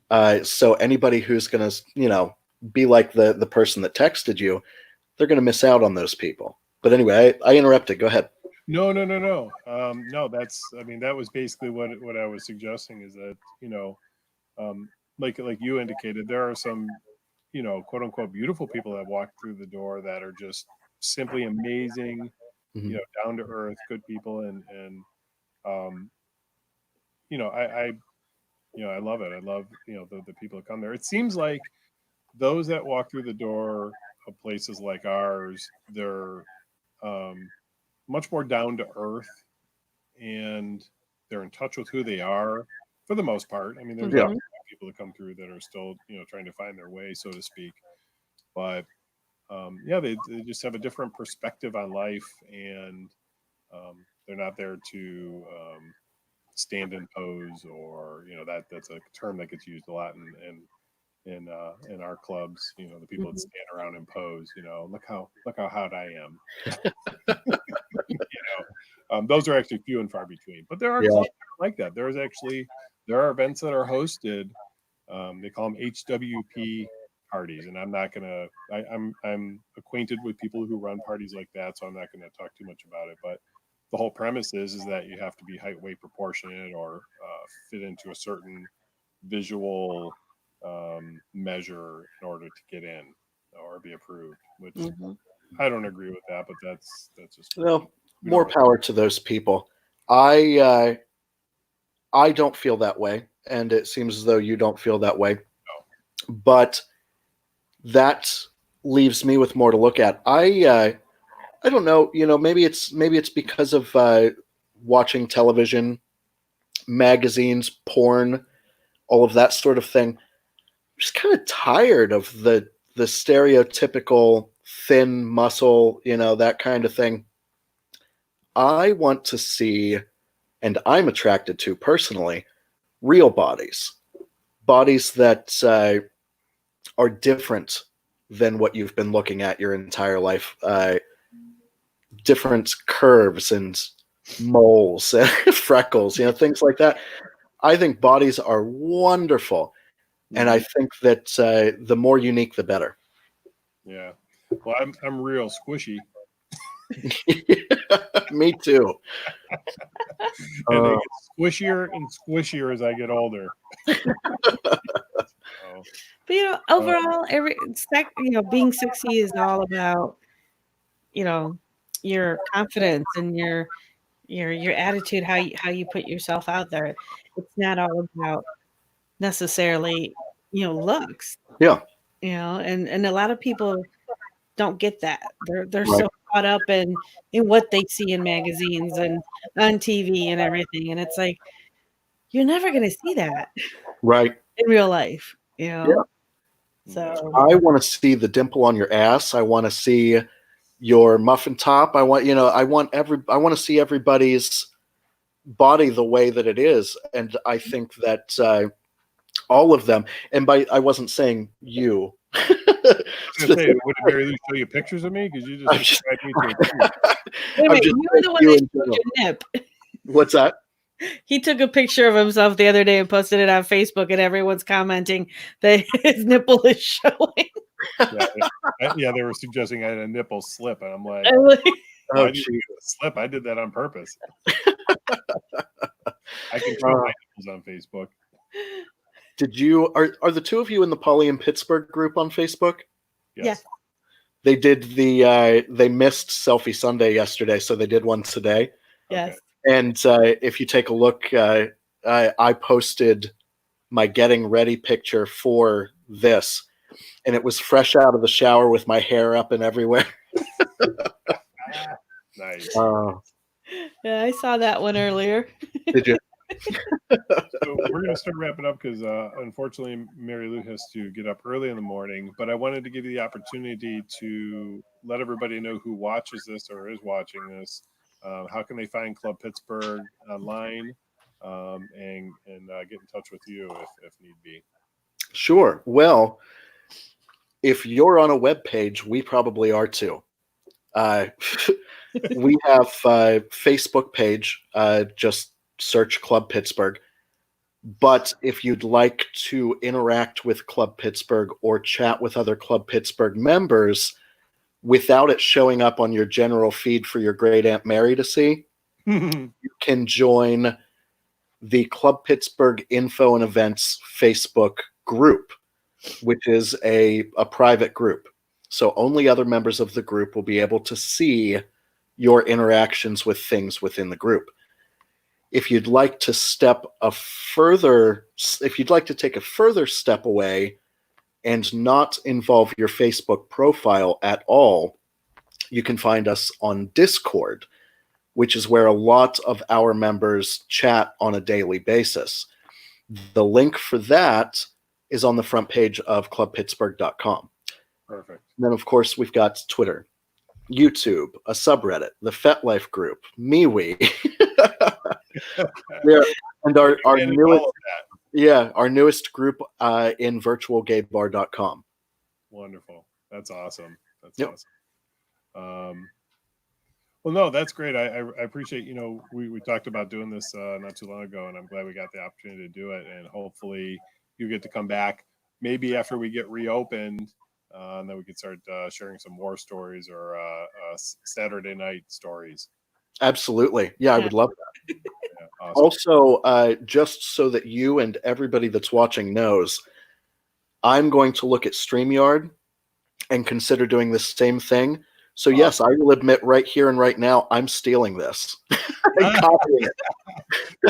Yeah. So anybody who's going to, be like the person that texted you, they're going to miss out on those people. But anyway, I interrupted. Go ahead. No, no, no, no. No, I mean, that was basically what I was suggesting is that, like you indicated, there are some, quote unquote, beautiful people that walk through the door that are just simply amazing, Mhm. down to earth, good people. And, um, I I love it. I love, the people that come there. It seems like those that walk through the door of places like ours, they're, um, much more down to earth, and they're in touch with who they are for the most part. I mean, there's Yeah. Mhm. obviously people that come through that are still, trying to find their way, so to speak. But yeah, they just have a different perspective on life, and they're not there to stand and pose, or that's a term that gets used a lot in our clubs. The people that Mhm. stand around and pose. Look how hot I am. Those are actually few and far between. But there are Yeah. clubs like that. There are events that are hosted. They call them HWP parties, and I'm not gonna. I'm acquainted with people who run parties like that, so I'm not gonna talk too much about it. But the whole premise is that you have to be height weight proportionate, or fit into a certain visual measure in order to get in or be approved. Which Mhm. I don't agree with that, but that's just Well, we don't more have. power to those people. I don't feel that way, and it seems as though you don't feel that way. But that leaves me with more to look at. I don't know. Maybe it's because of watching television, magazines, porn, all of that sort of thing. I'm just kind of tired of the stereotypical thin muscle, that kind of thing. I want to see, and I'm attracted to personally, real bodies. bodies that are different than what you've been looking at your entire life. Different curves and moles, freckles, things like that. I think bodies are wonderful. And I think that the more unique, the better. Yeah. Well, I'm real squishy. Me too. And they get squishier and squishier as I get older. But overall, being sexy is all about your confidence and your attitude, how you put yourself out there. It's not all about necessarily looks. Yeah. And a lot of people don't get that. They're Right. so caught up in what they see in magazines and on TV and everything, and it's like you're never going to see that Right. in real life. Yeah. So I want to see the dimple on your ass. I want to see your muffin top. I want to see everybody's body the way that it is, and I think that all of them. And I wasn't saying you. I was gonna say, would Marilu show you pictures of me? Because you just described me to a T. wait a minute, you were the one that showed your nip. What's that? He took a picture of himself the other day and posted it on Facebook, and everyone's commenting that his nipple is showing. Yeah, they were suggesting I had a nipple slip, and I'm like, oh, I didn't get a slip. I did that on purpose. I can show my nipples on Facebook. Did you are the two of you in the Polly in Pittsburgh group on Facebook? Yes. They did they missed Selfie Sunday yesterday, so they did one today. Yes. Okay. And if you take a look, I posted my getting ready picture for this, and it was fresh out of the shower with my hair up and everywhere. Nice. Yeah, I saw that one earlier. Did you? So we're going to start wrapping up because unfortunately Marilu has to get up early in the morning, but I wanted to give you the opportunity to let everybody know who watches this or is watching this. How can they find Club Pittsburgh online and get in touch with you if need be? Sure. Well, if you're on a web page, we probably are too. We have a Facebook page, just search Club Pittsburgh. But if you'd like to interact with Club Pittsburgh or chat with other Club Pittsburgh members without it showing up on your general feed for your great Aunt Mary to see, you can join the Club Pittsburgh Info and Events Facebook group, which is a private group. So only other members of the group will be able to see your interactions with things within the group. If you'd like to take a further step away and not involve your Facebook profile at all, you can find us on Discord, which is where a lot of our members chat on a daily basis. The link for that is on the front page of clubpittsburgh.com. Perfect. And then, of course, we've got Twitter, YouTube, a subreddit, the FetLife group, MeWe. And our newest group in virtualgaybar.com. Wonderful. That's awesome. Awesome. Well, no, that's great. I appreciate, we talked about doing this not too long ago, and I'm glad we got the opportunity to do it. And hopefully you get to come back maybe after we get reopened, and then we could start sharing some war stories or Saturday night stories. Absolutely. Yeah, I would love that. Yeah, awesome. Also, just so that you and everybody that's watching knows, I'm going to look at StreamYard and consider doing the same thing. So yes, I will admit right here and right now, I'm stealing this. I'm copying it.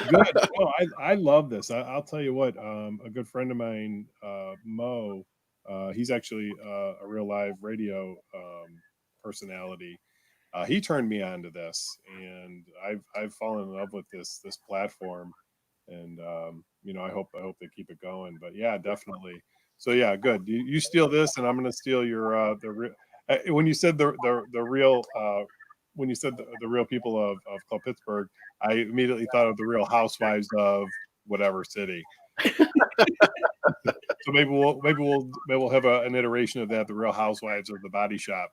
Good. Well, I love this. I'll tell you what, a good friend of mine, Mo, he's actually a real live radio personality. He turned me on to this, and I've fallen in love with this platform, and I hope they keep it going. But yeah, definitely. So yeah, good. You steal this, and I'm going to steal your when you said the real when you said the real people of Club Pittsburgh, I immediately thought of the Real Housewives of whatever city. So maybe we'll have an iteration of that, the Real Housewives of the Body Shop.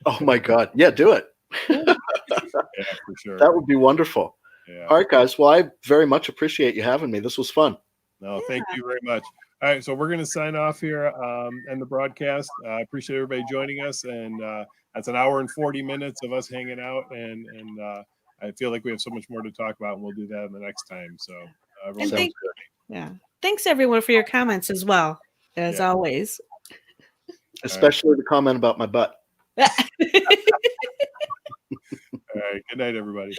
Oh my God. Yeah, do it. Yeah, for sure. That would be wonderful. Yeah. All right, guys. Well, I very much appreciate you having me. This was fun. No, thank you very much. All right, so we're going to sign off here and the broadcast. I appreciate everybody joining us, and that's an hour and 40 minutes of us hanging out, and I feel like we have so much more to talk about, and we'll do that in the next time. So, everyone, And thanks everyone for your comments as well, as always. Especially the comment about my butt. all right, good night, everybody.